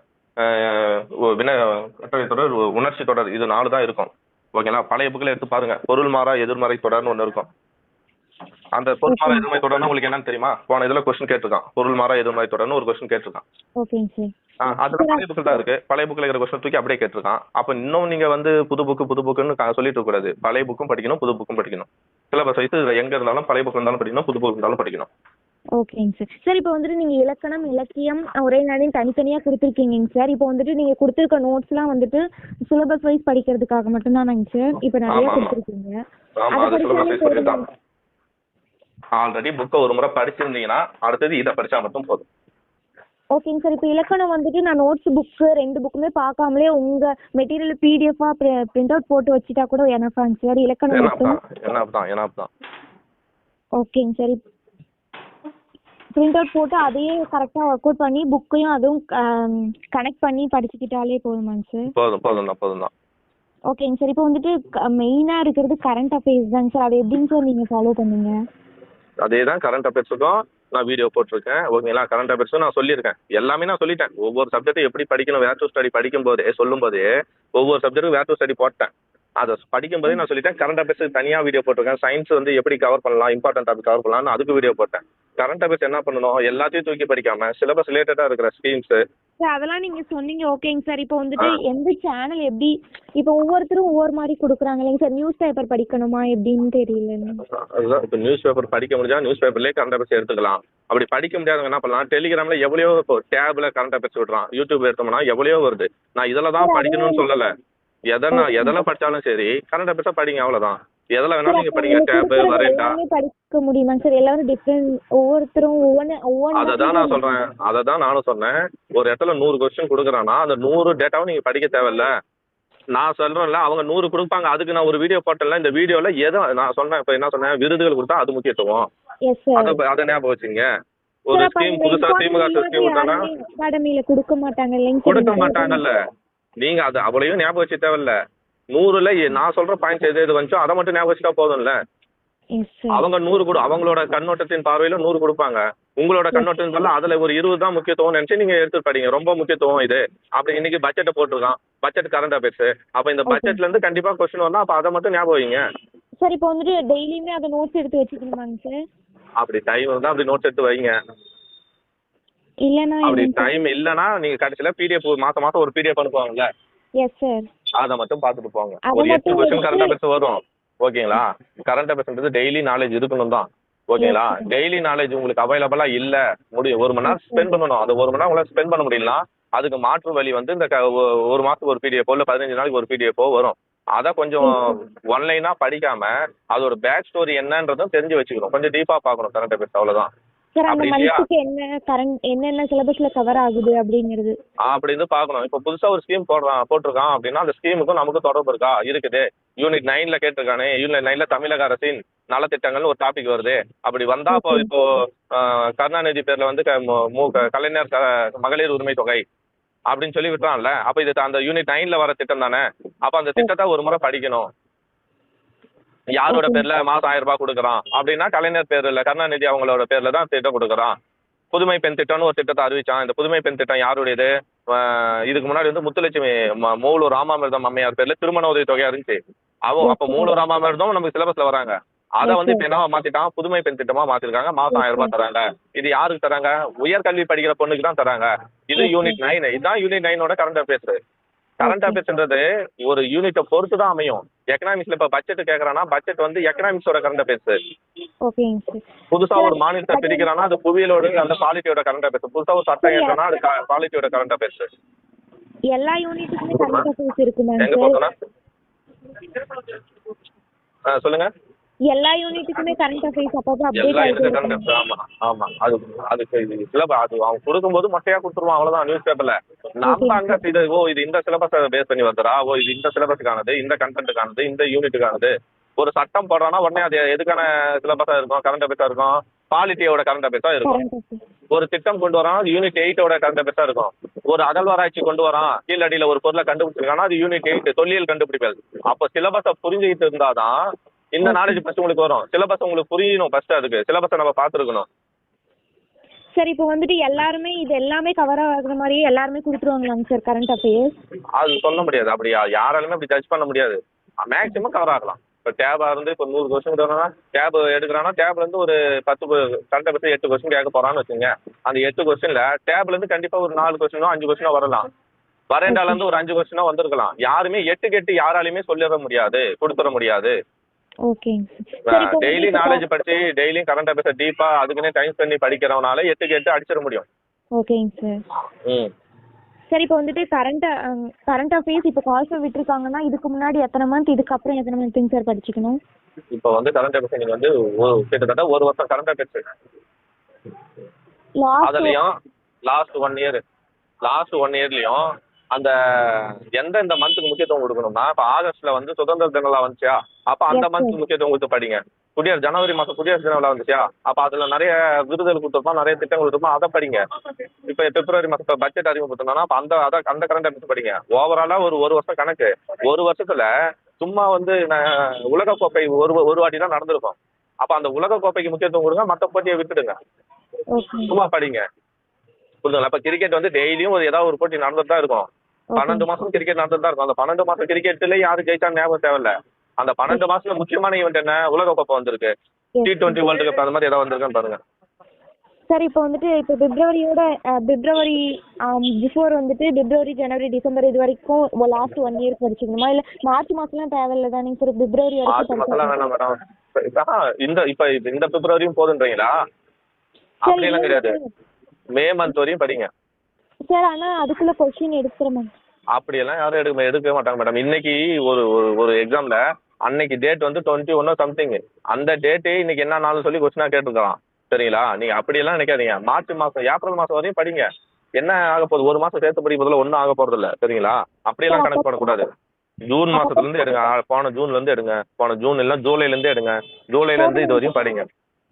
[SPEAKER 1] கட்டளை தொடர், உணர்ச்சி தொடர், இது 4 தான் இருக்கும். ஓகேங்களா? பழைய புக்ல எடுத்து பாருங்க, பொருள் மாறா எதிர்மறை தொடர்னு ஒண்ணு இருக்கும். அந்த பொருள் மாறா எதிர்மறை தொடர்னா உங்களுக்கு என்னன்னு தெரியுமா? போன இதுல கொஸ்டின் கேட்டிருக்கான், பொருள் மாறா எதிர்மறை தொடர்னு ஒரு கொஸ்டின் கேட்டிருக்கான். அதுல பழைய புக்கில் தான் இருக்கு. பழைய புக்ல இருக்கிற கொஸ்டின் தூக்கி அப்படியே கேட்டிருக்கான். அப்ப இன்னும் நீங்க வந்து புது புக்குன்னு சொல்லிட்டு கூடாது. பழைய புக்கும் படிக்கணும், புது புக்கும் படிக்கணும். சிலபஸ் வைத்து எங்க இருந்தாலும் பழைய புக் இருந்தாலும் படிக்கணும், புது புக் இருந்தாலும் படிக்கணும்.
[SPEAKER 2] ஓகேங்க சார். சார் இப்போ வந்துட்டு நீங்க இலக்கணம் இலக்கியம் ஒரே நாளையும் தனித்தனியா கொடுத்துருக்கீங்க சார். இப்போ வந்துட்டு நீங்க கொடுத்துருக்க நோட்ஸ்லாம் வந்துட்டு சிலபஸ் வைஸ் படிக்கிறதுக்காக மட்டும்தானாங்க சார்? இப்போ நிறைய கொடுத்துருக்கீங்க.
[SPEAKER 1] ஆல்ரெடி புக்கை ஒரு முறை படிச்சிருந்தீங்கன்னா அடுத்தது இதை படிச்சா மட்டும் போதும்.
[SPEAKER 2] ஓகேங்க சார். இப்போ இலக்கணம் வந்துட்டு நான் நோட்ஸ் புக்கு 2 புக்குமே பார்க்காமலே உங்க மெட்டீரியல் பிடிஎஃபா பிரிண்ட் அவுட் போட்டு வச்சுட்டா கூட எனக்காங்க சார்? இலக்கணம்
[SPEAKER 1] தான்.
[SPEAKER 2] ஓகேங்க சார். பிரிண்ட் அவுட் போட்டு அதையே கரெக்டா ஒர்க் அவுட் பண்ணி புக்கையும் அதுவும் கனெக்ட் பண்ணி படிச்சுக்கிட்டாலே போதுமாங்க சார்?
[SPEAKER 1] போதும் தான்.
[SPEAKER 2] ஓகேங்க சார். இப்போ வந்துட்டு மெயினா இருக்கிறது கரண்ட் அஃபேர்ஸ் தாங்க சார். அது எப்படிங்க சார் நீங்க ஃபாலோ பண்ணுங்க?
[SPEAKER 1] அதே தான் கரண்ட் அஃபேர்ஸுக்கும் நான் வீடியோ போட்டிருக்கேன். ஓகேங்களா? கரண்ட் அஃபேர்ஸும் நான் சொல்லியிருக்கேன். எல்லாமே நான் சொல்லிட்டேன். ஒவ்வொரு சப்ஜெக்ட்டும் எப்படி படிக்கணும், வேர் டு ஸ்டடி சொல்லும் போதே ஒவ்வொரு சப்ஜெக்ட்டுக்கும் வேர் டு ஸ்டடி போட்டேன். அதை படிக்கும் போதே நான் சொல்லிட்டேன். கரண்ட் அஃபேர்ஸ் தனியாக வீடியோ போட்டிருக்கேன். சயின்ஸ் வந்து எப்படி கவர் பண்ணலாம், இம்பார்ட்டன்ட் டாபிக் கவர் பண்ணலாம்னு அதுக்கு வீடியோ போட்டேன். கரண்ட் அஃபேர்ஸ் என்ன பண்ணணும், எல்லாத்தையும் தூக்கி படிக்காம சிலபஸ் ரிலேட்டடாக இருக்கிற ஸ்கீம்ஸ்
[SPEAKER 2] சார் அதெல்லாம் நீங்க சொன்னீங்க. ஓகேங்க சார். இப்போ வந்துட்டு எந்த சேனல் எப்படி இப்போ ஒவ்வொருத்தரும் ஒவ்வொரு மாதிரி கொடுக்குறாங்க இல்லைங்க சார்? நியூஸ் பேப்பர் படிக்கணுமா எப்படின்னு தெரியல.
[SPEAKER 1] அதுதான், இப்போ நியூஸ் பேப்பர் படிக்க முடிஞ்சா நியூஸ் பேப்பர்லேயே கரண்ட் அஃபேர்ஸ் எடுத்துக்கலாம். அப்படி படிக்க முடியாதவங்க என்ன பண்ணலாம், டெலிகிராமில் எவ்வளோ இப்போ டேப்ல கரண்ட் அஃபேர்ஸ் விடுறான், யூடியூப் எடுத்தோம்னா எவ்வளோ வருது. நான் இதில் தான் படிக்கணும்னு சொல்லலை. எதெல்லாம் படிச்சாலும் சரி கரண்ட் அஃபேர்ஸா படிங்க, அவ்வளவுதான். எதில் வேணாலும் நீங்க படிங்க. டேப் வரேன்டா
[SPEAKER 2] படிக்க முடியுமா சார்? எல்லாரும் டிஃபரெண்ட், ஒவ்வொருத்தரும்
[SPEAKER 1] அதை தான் நான் சொல்றேன். அதை தான் நானும் சொன்னேன். ஒரு இடத்துல 100 கொஸ்டின் கொடுக்குறான்னா அந்த 100 டேட்டாவும் நீங்க படிக்க தேவையில்ல. நான் சொல்றேன்ல, அவங்க 100 கொடுப்பாங்க. அதுக்கு நான் ஒரு வீடியோ போட்டேன்ல, இந்த வீடியோல எதோ நான் சொன்னேன். இப்போ என்ன சொன்னேன், விருதுகள் கொடுத்தா அது முக்கியத்துவம். அதை ஞாபகம் வச்சுங்க. ஒரு ஸ்கீம் புதுசா திமுக ஸ்கீம் விட்டானா
[SPEAKER 2] அகாடமியில கொடுக்க
[SPEAKER 1] மாட்டாங்கல்ல. நீங்க அது அவ்வளவு ஞாபகம் வச்சு தேவையில்ல. 100ல நான் சொல்ற பாயிண்ட்ஸ் எது வந்துச்சோ அதை மட்டும் ஞாபகம் வச்சுட்டா போதும்ல. அவங்க 100 கொடு, அவங்களோட கண்ணோட்டத்தின் பார்வையில 100 கொடுப்பாங்க. உங்களோட கண்ணோட்டத்தின் பார்வையில அதுல ஒரு 20 தான் முக்கியத்துவம் நினைச்சு நீங்க எடுத்து படிங்க. ரொம்ப முக்கியத்துவம் இது. அப்படி இன்னைக்கு பட்ஜெட்டை போட்டிருக்கான், பட்ஜெட் கரண்ட் அஃபேர்ஸ். அப்ப இந்த பட்ஜெட்ல இருந்து கண்டிப்பா கொஸ்டின் வந்தா அப்ப அதை மட்டும் ஞாபகம் வைங்க
[SPEAKER 2] சார். இப்போ வந்துட்டு டெய்லியுமே அதை நோட்ஸ் எடுத்து வச்சுக்கணுமாங்க சார்?
[SPEAKER 1] அப்படி டைம் இருந்தா அப்படி நோட்ஸ் எடுத்து வைங்க.
[SPEAKER 2] இல்லனா
[SPEAKER 1] அப்படி டைம் இல்லனா நீங்க கடைசில பிடிஎஃப் மாசம் ஒரு பிடிஎஃப் அனுப்புவாங்கல்ல.
[SPEAKER 2] Yes sir.
[SPEAKER 1] அதை மட்டும் பார்த்துட்டு போங்க. ஒரு 8 கொஸ்டின் கரண்ட் அஃபேர்ஸ் வரும். ஓகேங்களா? கரண்ட் அஃபேர்ஸ்ன்றது டெய்லி நாலேஜ் இருக்கணும் தான். ஓகேங்களா? டெய்லி நாலேஜ் உங்களுக்கு அவைலபிளா இல்ல, முடியும் 1 மணி நேரம் ஸ்பெண்ட் பண்ணணும். அந்த 1 மணி நேரம் உங்களால ஸ்பெண்ட் பண்ண முடியலாம். அதுக்கு மாற்று வழி வந்து இந்த ஒரு மாசத்துக்கு ஒரு பிடிஎஃப் இல்ல 15 நாளைக்கு ஒரு பிடிஎஃப் வரும். அதை கொஞ்சம் ஒன்லைனா படிக்காம அதோட பேக் ஸ்டோரி என்னன்றதும் தெரிஞ்சு வச்சுக்கணும். கொஞ்சம் டீப்பா பார்க்கணும் கரண்ட் அஃபேர்ஸ், அவ்வளவுதான்.
[SPEAKER 2] சார் அந்த மந்த்க்கு என்னென்ன சிலபஸ்ல கவர் ஆகுது அப்படிங்கிறது
[SPEAKER 1] அப்படின்னு பார்க்கணும். இப்போ புதுசா ஒரு ஸ்கீம் போட்டிருக்கான் அப்படின்னா அந்த ஸ்கீமுக்கும் நமக்கு தொடர்பு இருக்கா? இருக்குது. யூனிட் 9ல கேட்டிருக்கானே, யூனிட் 9ல தமிழக அரசின் நலத்திட்டங்கள்னு ஒரு டாபிக் வருது. அப்படி வந்தா இப்போ கருணாநிதி பேர்ல வந்து கலைஞர் மகளிர் உரிமை தொகை அப்படின்னு சொல்லி விட்டுறான்ல. அப்ப இது அந்த யூனிட் 9ல வர திட்டம் தானே. அப்ப அந்த திட்டத்தை ஒரு முறை படிக்கணும். யாரோட பேர்ல மாசம் 1000 ரூபாய் கொடுக்குறான் அப்படின்னா கலைஞர் பேர்ல கருணாநிதி அவங்களோட பேர்ல தான் திட்டம் கொடுக்குறான். புதுமை பெண் திட்டம்னு ஒரு திட்டத்தை அறிவிச்சான். இந்த புதுமை பெண் திட்டம் யாருடையது? இதுக்கு முன்னாடி வந்து முத்துலட்சுமி மூலூர் ராமாமிர்தம் அம்மையார் பேர்ல திருமண உதவி தொகையா இருந்துச்சு. அப்ப மூலூர் ராமாமிர்தம் நமக்கு சிலபஸ்ல வராங்க. அதை வந்து இப்ப என்னவா மாத்திட்டான்? புதுமை பெண் திட்டமா மாத்திருக்காங்க. மாசம் 1000 ரூபாய் தராங்க. இது யாருக்கு தராங்க? உயர்கல்வி படிக்கிற பொண்ணுக்கு தான் தராங்க. இது யூனிட் 9. இதுதான் யூனிட் 9ஓட கரண்ட் அஃபேர்ஸ். கரண்ட் அஃபேர்ஸ்ன்றது ஒரு யூனிட்டை பொறுத்து தான் அமையும். எக்கனாமிக்ஸ்ல இப்ப பட்ஜெட் கேக்குறானா, பட்ஜெட் வந்து எக்கனாமிக்ஸோட கரண்ட் அஃபேர்ஸ். புதுசா ஒரு மாநிலத்தை பிரிக்கிறானா அது புவியியலோட அந்த பாலிட்டியோட கரண்ட் அஃபேர்ஸ். புதுசா ஒரு சட்டம் ஏற்றனா அது பாலிட்டியோட கரண்ட் அஃபேர்ஸ்.
[SPEAKER 2] எல்லா யூனிட்டுக்குமே கரண்ட் அஃபேர்ஸ் இருக்குமா?
[SPEAKER 1] எங்க போறோம்னா சொல்லுங்க.
[SPEAKER 2] எல்லா யூனிட்டுக்குமே கரண்ட் அஃபேர்ஸ் அப்பப்போ
[SPEAKER 1] எல்லா
[SPEAKER 2] அப்டேட் ஆயிட்டே
[SPEAKER 1] யூனிட் கரண்ட்
[SPEAKER 2] இருக்கு.
[SPEAKER 1] அஃபேர்ஸ். ஆமா அதுக்கு சிலபஸ் அது அவங்க கொடுக்கும்போது மொட்டையா கொடுத்துருவான், அவ்வளவுதான். நியூஸ் பேப்பர்ல நம்ம அங்க இது இந்த சிலபஸ் பேஸ் பண்ணி வந்துடா, இது இந்த சிலபஸுக்கானது, இந்த கண்டென்ட்டுக்கானது, இந்த யூனிட்டுக்கானது. ஒரு சட்டம் போடுறான்னா உடனே அது எதுக்கான சிலபஸா இருக்கும்? கரண்ட் அஃபேர்ஸா இருக்கும். பாலிட்டியோட கரண்ட் அஃபேர்ஸா இருக்கும்.
[SPEAKER 2] Current affairs.
[SPEAKER 1] ஒரு திட்டம் கொண்டு வரான், அது யூனிட் 8ஓட கரண்ட் அஃபேர்ஸா இருக்கும். ஒரு அகழ்வாராய்ச்சி கொண்டு வரான், கீழடியில ஒரு பொருளை கண்டுபிடிச்சிருக்கானா அது யூனிட் 8 தொல்லியல் கண்டுபிடிப்பது. அப்போ சிலபஸை புரிஞ்சுக்கிட்டு இருந்தாதான் இந்த நாலேஜ் ஃபர்ஸ்ட் உங்களுக்கு வரும். சிலபஸ் உங்களுக்கு புரியணும் ஃபர்ஸ்ட். அதுக்கு சிலபஸை நம்ம பார்த்துருக்கணும்.
[SPEAKER 2] சார் இப்போ வந்துட்டு எல்லாருமே இது எல்லாமே கவர் ஆகுற மாதிரியே எல்லாருமே கொடுத்துருவாங்களாங்க சார் கரண்ட் அஃபேர்ஸ்?
[SPEAKER 1] அது சொல்ல முடியாது. அப்படி யாராலுமே அப்படி ஜட்ஜ் பண்ண முடியாது. மேக்ஸிமம் கவர் ஆகலாம். இப்போ டேபா இருந்து இப்போ 100 கொஸ்டின் டேப் எடுக்கிறான்னா டேப்ல இருந்து ஒரு 10 கரண்ட் அஃபேர்ஸ் 8 கொஸ்டின் கேட்க போறான்னு வச்சுங்க. அந்த 8 கொஸ்டின்ல டேப்ல இருந்து கண்டிப்பா ஒரு 4 கொஸ்டினோ 5 கொஸ்டினோ வரலாம். வரேண்டால இருந்து ஒரு 5 கொஸ்டினோ வந்திருக்கலாம். யாருமே 8 யாராலையுமே சொல்லிட முடியாது, கொடுத்துட முடியாது.
[SPEAKER 2] ஓகேங்க சார். இப்போ
[SPEAKER 1] டெய்லி நாலேஜ் படிச்சு டெய்லியும் கரண்ட் அஃபேர்ஸ் டீப்பா அதுக்குன்னே டைம் பண்ணி படிக்கிறவனால 8 அடிச்சிட முடியும்.
[SPEAKER 2] ஓகேங்க சார். சார் இப்போ வந்துட்டு கரண்ட் அஃபேர்ஸ் இப்போ கால்ஃபர் விட்டுருக்காங்கன்னா இதுக்கு முன்னாடி எத்தனை மந்த், இதுக்கப்புறம் எத்தனை மந்த்துங்க சார் படிச்சுக்கணும்?
[SPEAKER 1] இப்போ வந்து கரண்ட் அஃபேர்ஸ் நீங்க வந்து கிட்டத்தட்ட ஒரு வருஷம் கரண்ட் அஃபேர்ஸ் அதுலயும் லாஸ்ட் 1 இயர்லயும் அந்த எந்தெந்த மந்த்துக்கு முக்கியத்துவம் கொடுக்கணும்னா, இப்போ ஆகஸ்ட்ல வந்து சுதந்திர தினம் வந்துச்சா, அப்ப அந்த மந்த்துக்கு முக்கியத்துவம் கொடுத்து படிங்க. ஜனவரி மாசம் குடியரசு தினம் வந்துச்சா, அப்ப அதுல நிறைய விருதுகள் கொடுத்துருப்போம், நிறைய திட்டங்கள் கொடுத்துருப்போம், அதை படிங்க. இப்ப பிப்ரவரி மாசம் பட்ஜெட் அறிமுகப்படுத்தினா அப்ப அந்த கரண்ட் அஃபேர்ஸ் படிங்க. ஓவராலா ஒரு வருஷம் கணக்கு. ஒரு வருஷத்துல சும்மா வந்து உலகக்கோப்பை ஒரு வாட்டி தான் நடந்திருக்கும். அப்ப அந்த உலகக்கோப்பைக்கு முக்கியத்துவம் கொடுங்க, மற்ற போட்டியை விட்டுடுங்க, சும்மா படிங்க. புரியுதுங்களா? இப்ப கிரிக்கெட் வந்து டெய்லியும் ஏதாவது ஒரு போட்டி நடந்துட்டு தான் இருக்கும். 12 மாசம் கிரிக்கெட் நடந்துட்டு தான் இருக்கும். அந்த 12 மாசம் கிரிக்கெட்ல யாரு ஜெயிச்சா ஞாபகம் தேவையில்ல. அந்த 12 மாசத்துல முக்கியமான ஈவெண்ட் என்ன? உலகக்கோப்பை வந்திருக்கு, T20 வேர்ல்டு கப், அந்த மாதிரி ஏதாவது வந்திருக்குன்னு பாருங்க.
[SPEAKER 2] சார் இப்போ வந்துட்டு இப்போ பிப்ரவரி பிஃபோர் வந்துட்டு பிப்ரவரி, ஜனவரி, டிசம்பர் இது வரைக்கும் லாஸ்ட் 1 இயர் படிச்சுக்கணுமா? இல்ல மார்ச் மாசம்லாம் தேவையில்லை தானே சார்? பிப்ரவரி
[SPEAKER 1] மார்ச் மாசம்லாம் வேணாம் மேடம். இந்த பிப்ரவரியும் போதுன்றீங்களா? அப்படியெல்லாம் கிடையாது. மே மந்த் வரையும் படிங்க
[SPEAKER 2] சார். ஆனா அதுக்குள்ள கொஸ்டின் எடுத்துறமா?
[SPEAKER 1] அப்படியெல்லாம் யாரும் எடுக்கவே மாட்டாங்க மேடம். இன்னைக்கு ஒரு எக்ஸாம்ல அன்னைக்கு டேட் வந்து 21 சம்திங். அந்த டேட்டு இன்னைக்கு என்ன நாள் சொல்லி கொஸ்டினா கேட்டுருக்கலாம். சரிங்களா? நீங்க அப்படியெல்லாம் நினைக்காதீங்க. மார்ச் மாசம் ஏப்ரல் மாசம் வரையும் படிங்க. என்ன ஆக போகுது? ஒரு மாசம் சேர்த்து படிக்கிறதுல ஒன்றும் ஆக போறது இல்லை. சரிங்களா? அப்படியெல்லாம் கணக்கு பண்ணக்கூடாது. ஜூன் மாசத்துல இருந்து எடுங்க. போன ஜூன்ல இருந்து எடுங்க. போன ஜூன் இல்ல ஜூலைல இருந்து எடுங்க. ஜூலைல இருந்து இது வரையும் படிங்க.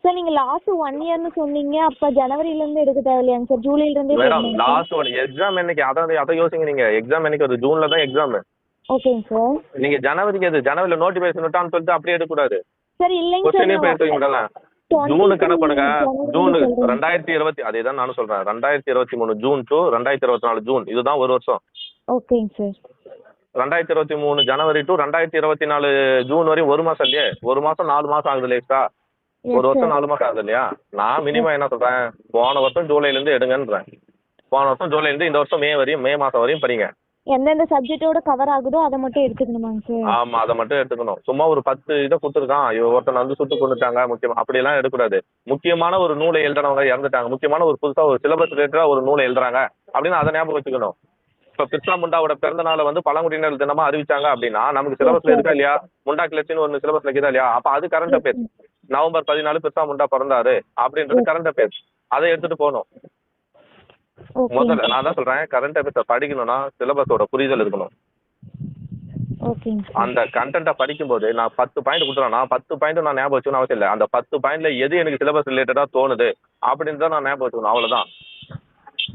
[SPEAKER 2] சார் நீங்க லாஸ்ட் 1 இயர்னு சொன்னீங்க. அப்ப ஜனவரில இருந்து எடுக்க தேவையில்லையாங்க சார்? ஜூலைல இருந்து
[SPEAKER 1] மேடம் லாஸ்ட் எக்ஸாம் என்னைக்கு? அதை யோசிங்க. நீங்க எக்ஸாம் என்னைக்கு வருது? ஜூன்ல தான் எக்ஸாம்.
[SPEAKER 2] ஓகேங்க சார்.
[SPEAKER 1] நீங்க ஜனவரில நோட்டிபிகேஷன் விட்டான்னு சொல்லிட்டு அப்படியே எடுக்க கூடாது.
[SPEAKER 2] சார் இல்லைங்க சார்.
[SPEAKER 1] கொஸ்டினே போய் விடல. ஜூனு கணக்கு பண்ணுங்க. ஜூன் 2020 அதேதான் நானும் சொல்றேன். 2023 ஜூன் டு 2024 ஜூன், இதுதான் ஒரு வருஷம்.
[SPEAKER 2] ஓகேங்க சார்.
[SPEAKER 1] 2023 ஜனவரி டு 2024 ஜூன் வரையும் ஒரு மாசம் இல்லையே. ஒரு மாசம் 4 மாசம் ஆகுது இல்லையா? ஒரு வருஷம் 4 மாசம் ஆகுது இல்லையா? நான் மினிமம் என்ன சொல்றேன், போன வருஷம் ஜூலைல இருந்து எடுங்கன்றேன். போன வருஷம் ஜூலைல இருந்து இந்த வருஷம் மே மாசம் வரையும் படிங்க.
[SPEAKER 2] எந்தெந்த சப்ஜெக்டோட கவர் ஆகுதோ அதை மட்டும் எடுத்துக்கணுமாங்க சார்?
[SPEAKER 1] ஆமா, அதை மட்டும் எடுத்துக்கணும். சும்மா ஒரு 10 இதை கொடுத்துருக்கான், ஒருத்தன் வந்து சுட்டு கொண்டுட்டாங்க முக்கியமா அப்படியெல்லாம் எடுக்கக்கூடாது. முக்கியமான ஒரு நூலை எழுதுறவங்க இறந்துட்டாங்க, முக்கியமான ஒரு புதுசா ஒரு சிலபஸ் ரிலேட்டடா ஒரு நூலை எழுதுறாங்க அப்படின்னு அதை ஞாபகம் வச்சுக்கணும். இப்ப பிர்சா முண்டாவோட பிறந்த நாளை வந்து பழங்குடியினர் தினமா அறிவிச்சாங்க அப்படின்னா நமக்கு சிலபஸ்ல இருக்கா இல்லையா? முண்டா கிளர்ச்சின்னு ஒரு சிலபஸ்ல இருக்குதா இல்லையா? அப்ப அது current affairs. November 14 Birsa Munda பிறந்தாரு அப்படின்றது கரண்ட் அஃபேர்ஸ். அதை எடுத்துட்டு போகணும். முதல்ல நான் தான் சொல்றேன், கரண்ட் அஃபேர்ஸ் படிக்கணும்னா சிலபஸோட புரிதல் இருக்கணும். அந்த கண்டென்ட்டை படிக்கும்போது நான் 10 பாயிண்ட் கொடுத்துறேன்னா 10 பாயிண்ட் நான் ஞாபகம் வச்சுக்கணும் அவசியம் இல்லை. அந்த 10 பாயிண்ட்ல எது எனக்கு சிலபஸ் ரிலேட்டடா தோணுது அப்படின்னு தான் நான் ஞாபகம் வச்சுக்கணும். அவ்வளவுதான்.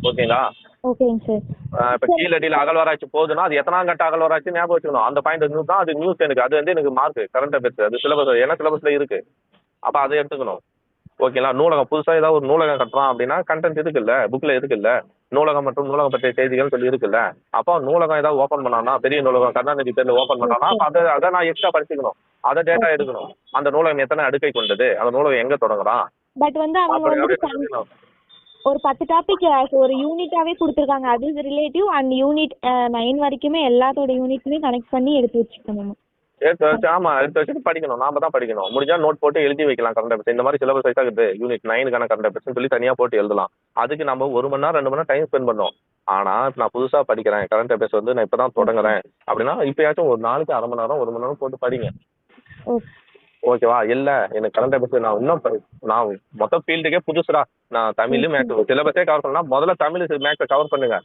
[SPEAKER 1] ஓகேங்களா?
[SPEAKER 2] ஓகேங்க சார்.
[SPEAKER 1] இப்போ கீழடியில் அகழ்வாராய்ச்சி போகுதுன்னா அது எத்தனாம் கட்ட அகழ்வாராய்ச்சி ஞாபகம் வச்சுக்கணும். அந்த பாயிண்ட் நியூஸ் தான், அது நியூஸ் எனக்கு, அது வந்து எனக்கு மார்க் கரண்ட் அஃபேர்ஸ், அது சிலபஸ், ஏன்னா சிலபஸ்ல இருக்கு. அப்போ அதை எடுத்துக்கணும். ஓகேங்களா. நூலகம் புதுசாக ஏதாவது ஒரு நூலகம் கட்டுறோம் அப்படின்னா கண்டென்ட் இருக்குல்ல, புக்கில் இருக்குல்ல, நூலகம் மற்றும் நூலகம் பற்றிய செய்திகள் சொல்லி இருக்குல்ல. அப்போ நூலகம் ஏதாவது ஓப்பன் பண்ணானா, பெரிய நூலகம் கருணாநிதி பேரில் ஓப்பன் பண்ணானா, அப்போ அதை நான் எக்ஸ்ட்ரா படிச்சுக்கணும். அதை டேட்டா எடுக்கணும். அந்த நூலகம் எத்தனை அடுக்கை கொண்டது, அந்த நூலகம் எங்கே தொடங்குறான்,
[SPEAKER 2] பட் வந்து அவங்க
[SPEAKER 1] அப்படி
[SPEAKER 2] வந்து
[SPEAKER 1] எடுத்துக்கணும்.
[SPEAKER 2] ஒரு 10 டாபிக் ஒரு யூனிட்டாவே கொடுத்துருக்காங்க. அது ரிலேட்டிவ் அண்ட் யூனிட் 9 வரைக்குமே எல்லாத்தோட யூனிட்டுமே கனெக்ட் பண்ணி எடுத்து வச்சுக்கணும்.
[SPEAKER 1] எடுத்து வச்சு, ஆமா, எடுத்து வச்சுட்டு படிக்கணும். நாம தான் படிக்கணும். முடிஞ்சா நோட் போட்டு எழுதி வைக்கலாம். கரண்ட் அஃபேர்ஸ் இந்த மாதிரி சிலபஸ் வைஸா இருக்குது, யூனிட் 9க்கான கரண்ட் அஃபேர்ஸ் சொல்லி தனியா போட்டு எழுதலாம். அதுக்கு நம்ம 1 மணி நேரம் 2 மணி நேரம் டைம் ஸ்பெண்ட் பண்ணோம். ஆனா இப்ப நான் புதுசா படிக்கிறேன், கரண்ட் அஃபேர்ஸ் வந்து நான் இப்பதான் தொடங்குறேன் அப்படின்னா, இப்பயாச்சும் ஒரு நாளைக்கு 1/2 மணி நேரம் 1 மணி நேரம் போட்டு படிங்க. ஓகேவா. இல்ல எனக்கு கரண்ட் அஃபேர்ஸ் நான் இன்னும் நான் மொத்த ஃபீல்டுக்கே புதுசுடா, நான் தமிழ் மேக்ஸ் சிலபஸே கவர் பண்ணலாம். முதல்ல தமிழ் மேக்ஸை கவர் பண்ணுங்க,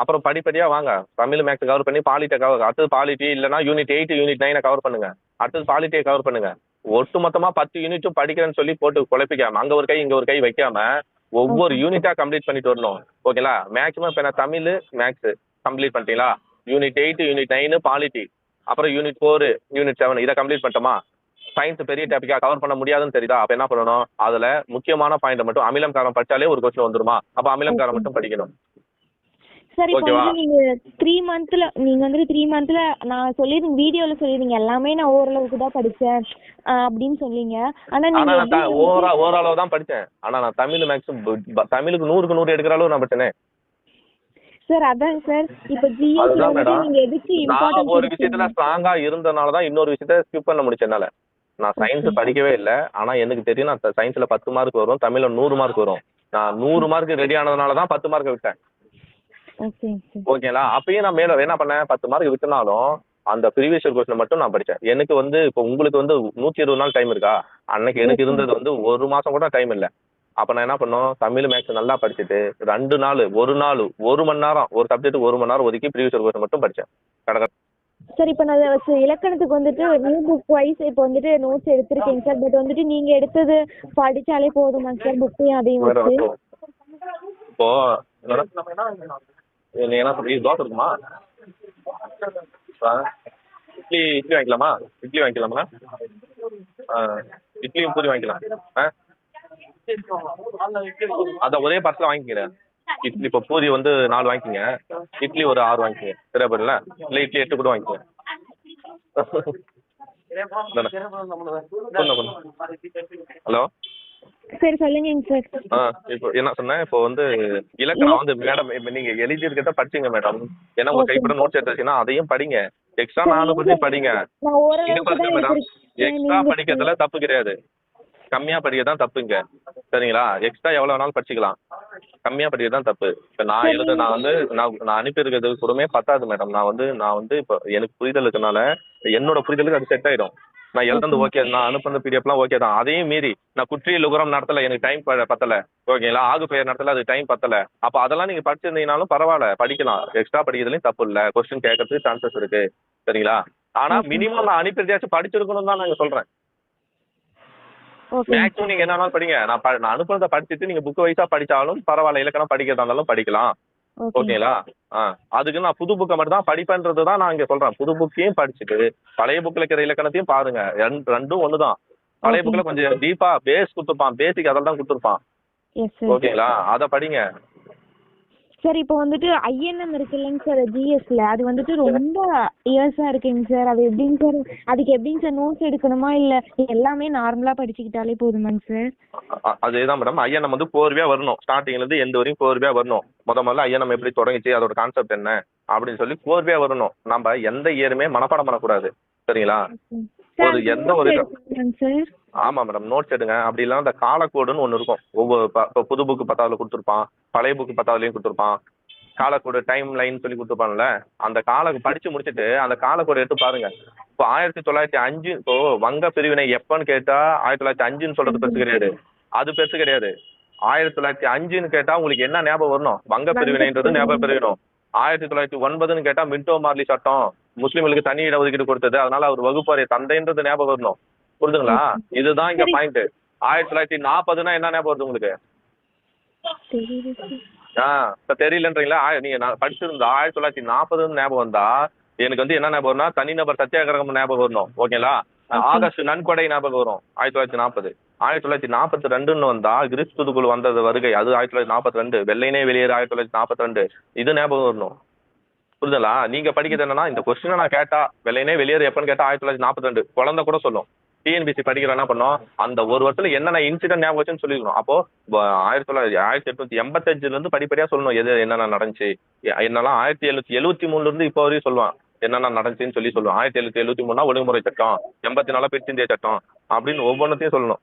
[SPEAKER 1] அப்புறம் படிப்படியா வாங்க. தமிழ் மேக்ஸ் கவர் பண்ணி பாலிட்டை கவர், அடுத்தது பாலிட்டி இல்லைன்னா யூனிட் 8 யூனிட் 9 கவர் பண்ணுங்க, அடுத்தது பாலிட்டியை கவர் பண்ணுங்க. ஒட்டு மொத்தமா 10 யூனிட்டும் படிக்கிறேன்னு சொல்லி போட்டு குழப்பிக்காம அங்க ஒரு கை இங்க ஒரு கை வைக்காம ஒவ்வொரு யூனிட்டா கம்ப்ளீட் பண்ணிட்டு வரணும். ஓகேங்களா. மேக்ஸிமம் இப்போ நான் தமிழ் மேக்ஸ் கம்ப்ளீட் பண்ணிட்டீங்களா, யூனிட் 8 யூனிட் 9 பாலிட்டி, அப்புறம் யூனிட் 4 யூனிட் 7 இதை கம்ப்ளீட் பண்ணிட்டோமா. சயின்ஸ் பெரிய டாபிக்கா கவர் பண்ண முடியாதுன்னு தெரியுதா, அப்ப என்ன பண்ணணும், அதுல முக்கியமான பாயிண்ட் மட்டும், அமிலம் காரம் படிச்சாலே ஒரு கொஸ்டின் வந்துருமா, அப்ப அமிலம் காரம் மட்டும் படிக்கணும்.
[SPEAKER 2] சார் இப்போ வந்து நீங்க 3 மந்த்ல நீங்க வந்து 3 மந்த்ல நான் சொல்லிருங்க, வீடியோல சொல்லிருங்க எல்லாமே நான் ஓரளவுக்கு தான் படிச்சேன் அப்படின்னு சொல்லிங்க. ஆனா நீங்க
[SPEAKER 1] ஓரளவு தான் படிச்சேன். ஆனா நான் தமிழ் மேக்ஸ் தமிழுக்கு 100க்கு 100 எடுக்கிற அளவு நான் படிச்சேனே
[SPEAKER 2] சார். அதான் சார், இப்போ ஜிஎஸ்ல வந்து நீங்க எதுக்கு
[SPEAKER 1] இம்பார்ட்டன்ஸ், ஒரு விஷயத்துல ஸ்ட்ராங்கா இருந்தனால தான் இன்னொரு விஷயத்த ஸ்கிப் பண்ண முடிச்சனால. நான் சயின்ஸ் படிக்கவே இல்லை, ஆனா எனக்கு தெரியும் நான் சயின்ஸ்ல 10 மார்க் வரும், தமிழ்ல 100 மார்க் வரும். நான் 100 மார்க் ரெடி ஆனதுனால தான் 10 மார்க் விட்டேன். ஓகேங்களா. அப்பயும் நான் மேல என்ன பண்ணேன், 10 மார்க் விட்டுனாலும் அந்த ப்ரீவியஸ் இயர் கொஸ்டின் மட்டும் நான் படித்தேன். எனக்கு வந்து இப்போ உங்களுக்கு வந்து 120 நாள் டைம் இருக்கா, அன்னைக்கு எனக்கு இருந்தது வந்து 1 மாசம் கூட டைம் இல்லை. அப்போ நான் என்ன பண்ணோம், தமிழ் மேக்ஸ் நல்லா படிச்சுட்டு 2 நாள் 1 நாள் 1 மணி நேரம் ஒரு சப்ஜெக்ட் 1 மணி நேரம் ஒதுக்கி ப்ரீவியஸ் இயர் கொஸ்டின் மட்டும் படித்தேன்.
[SPEAKER 2] சார் இப்போ நான் இலக்கணத்துக்கு வந்துட்டு நியூ புக் வைஸ் இப்போ வந்துட்டு நோட்ஸ் எடுத்திருக்கேங்க சார். பட் வந்துட்டு நீங்க எடுத்தது படிச்சாலே போதுமாங்க சார், புக்கையும் அதையும் வச்சு.
[SPEAKER 1] இப்போ என்ன சொல்லி தோசை இருக்குமா, இட்லி இட்லி வாங்கிக்கலாமா, இட்லி வாங்கிக்கலாமா, இட்லியும் பூரி வாங்கிக்கலாம். அதான் ஒரே பார்சல் வாங்கிக்கிறேன். இட்லி இப்போ பூரி வந்து 4 வாங்கிக்கிங்க, இட்லி ஒரு 6 வாங்கிக்கிங்க. சரியா போயிடல, இல்லை இட்லி 8 கூட வாங்கிக்கோங்க. ஹலோ
[SPEAKER 2] சரி சொல்லுங்க சார்.
[SPEAKER 1] இப்போ என்ன சொன்னேன், இப்போ வந்து இலக்கணம் வந்து மேடம் இப்போ நீங்க எழுதியிருக்கிறத படிச்சீங்க மேடம், ஏன்னா உங்க கைப்பட நோட்ஸ் எடுத்து வச்சீங்கன்னா அதையும் படிங்க. எக்ஸ்ட்ரா 4 பத்தி படிங்க. மேடம் எக்ஸ்ட்ரா படிக்கிறதுல தப்பு கிடையாது, கம்மியா படிக்கிறது தான் தப்புங்க. சரிங்களா. எக்ஸ்ட்ரா எவ்வளோ வேணாலும் படிச்சுக்கலாம், கம்மியாக படிக்கிறது தான் தப்பு. இப்போ நான் வந்து நான் அனுப்பியிருக்கிறது கூடமே பத்தாது மேடம். நான் வந்து இப்போ எனக்கு புரிதல் இருக்கனால என்னோட புரிதலுக்கு அது செட் ஆயிடும். நான் எழுதுறது ஓகே, நான் அனுப்புறது பிடிஎஃப்லாம் ஓகே தான். அதையும் மீறி நான் குற்றியல் உகரம் நடத்தல, எனக்கு டைம் பத்தலை. ஓகேங்களா. ஆகு பெயர் நடத்தல, அது டைம் பத்தலை. அப்போ அதெல்லாம் நீங்கள் படிச்சிருந்தீங்கனாலும் பரவாயில்ல, படிக்கலாம். எக்ஸ்ட்ரா படிக்கிறதுலையும் தப்பு இல்லை, கொஸ்டின் கேட்கறதுக்கு சான்சஸ் இருக்கு. சரிங்களா. ஆனால் மினிமம் நான் அனுப்பியதையாச்சும் படிச்சிருக்கணும் தான் நாங்கள் சொல்கிறேன். மேக்ஸிமம் நீங்க என்ன படிங்க, நான் அனுப்புறத படிச்சுட்டு நீங்க புக் வைஸா படிச்சாலும் பரவாயில்ல, இலக்கணம் படிக்கிறதா இருந்தாலும் படிக்கலாம். ஓகேங்களா. அதுக்கு நான் புது புக்கை மட்டும் தான் படிப்பேன்றது தான் நான் இங்க சொல்றேன். புது புக்கையும் படிச்சுட்டு பழைய புக்கில் இருக்கிற இலக்கணத்தையும் பாருங்க, ரெண்டும் ஒண்ணுதான். பழைய புக்ல கொஞ்சம் டீப்பா பேஸ் கொடுத்துருப்பான், பேசிக் அதெல்லாம் தான் கொடுத்துருப்பான். ஓகேங்களா, அதை படிங்க.
[SPEAKER 2] சார் இப்போ வந்துட்டு ஐஎன்எம் இருக்கு இல்லைங்க சார் ஜிஎஸ்ல, அது வந்துட்டு ரொம்ப இயர்ஸா இருக்குங்க சார். அது எப்படிங்க சார், அதுக்கு எப்படிங்க சார் நோட்ஸ் எடுக்கணுமா இல்லை எல்லாமே நார்மலா படிச்சுக்கிட்டாலே போதுமாங்க சார்?
[SPEAKER 1] அதேதான் மேடம், ஐஎன்எம் வந்து கோர்வையா வரணும், ஸ்டார்டிங்ல இருந்து எந்த வரையும் கோர்வையா வரணும். முதல்ல ஐஎன்எம் எப்படி தொடங்கிச்சு, அதோட கான்செப்ட் என்ன அப்படின்னு சொல்லி கோர்வையா வரணும். நம்ம எந்த இயருமே மனப்பாடம் பண்ணக்கூடாது. சரிங்களா. ஒரு எந்த ஒரு ஆமா மேடம், நோட்ஸ் எடுங்க. அப்படி இல்லாம இந்த காலக்கோடுன்னு ஒன்று இருக்கும். ஒவ்வொரு இப்போ புது புக்கு 10வது கொடுத்துருப்பான், பழைய புக்கு 10வதுலையும் கொடுத்துருப்பான். காலக்கோடு டைம் லைன் சொல்லி கொடுத்துருப்பான்ல, அந்த படிச்சு முடிச்சுட்டு அந்த காலக்கோடு எடுத்து பாருங்க. இப்போ 1905 இப்போ வங்க பிரிவினை எப்பன்னு கேட்டா 1905ன்னு சொல்றது பெருசு கிடையாது, அது பெருசு கிடையாது. 1905ன்னு கேட்டா உங்களுக்கு என்ன ஞாபகம் வரணும், வங்க பிரிவினைன்றது ஞாபகம் பெருகணும். 1909ன்னு கேட்டா மின்டோ மார்லி சட்டம், முஸ்லிம்களுக்கு தனி இட ஒதுக்கீடு கொடுத்தது, அதனால அவர் வகுப்பறை தந்தைன்றது ஞாபகம் வரணும். புரிதுங்களா. இதுதான் இங்க பாயிண்ட். 1940ன்னா என்ன ஞாபகம் வருது உங்களுக்கு? இப்போ தெரியலன்றீங்களா? நீங்க நான் படிச்சிருந்தா 1940 ஞாபகம் வந்தா எனக்கு வந்து என்ன ஞாபகம் வரும்னா தனிநபர் சத்தியாகிரகம் ஞாபகம் வரணும். ஓகேங்களா?
[SPEAKER 2] ஓகே.
[SPEAKER 1] ஆகஸ்ட் நன்கொடை ஞாபகம் வரும் 1940. 1942ன்னு வந்தா கிறிஸ்து தூதுக்குழு வந்தது வருகை, அது 1942. வெள்ளையனே வெளியேறு 1942, இது ஞாபகம் வரணும். புரியுதுங்களா? நீங்க படிக்கிறது என்னன்னா இந்த கொஸ்டினை நான் கேட்டா வெள்ளையனே வெளியேறு எப்பன்னு கேட்டா 1942 குழந்தை கூட சொல்லும். டிஎன்பிசி படிக்கிற என்ன பண்ணோம், அந்த ஒரு வருஷத்துல என்னென்ன இன்சிடென்ட் ஞாபகம் வச்சுன்னு சொல்லிக்கணும். அப்போ 1885 இருந்து படிப்படியா சொல்லணும் எது என்னென்ன நடந்துச்சு. என்னெல்லாம் 1773 இருந்து இப்போ வரையும் சொல்லுவான் என்னென்ன நடந்துச்சுன்னு சொல்லுவான். 1773னா ஒழுங்குமுறை சட்டம், 84 பிரிச்சிந்திய சட்டம் அப்படின்னு ஒவ்வொன்றத்தையும் சொல்லணும்.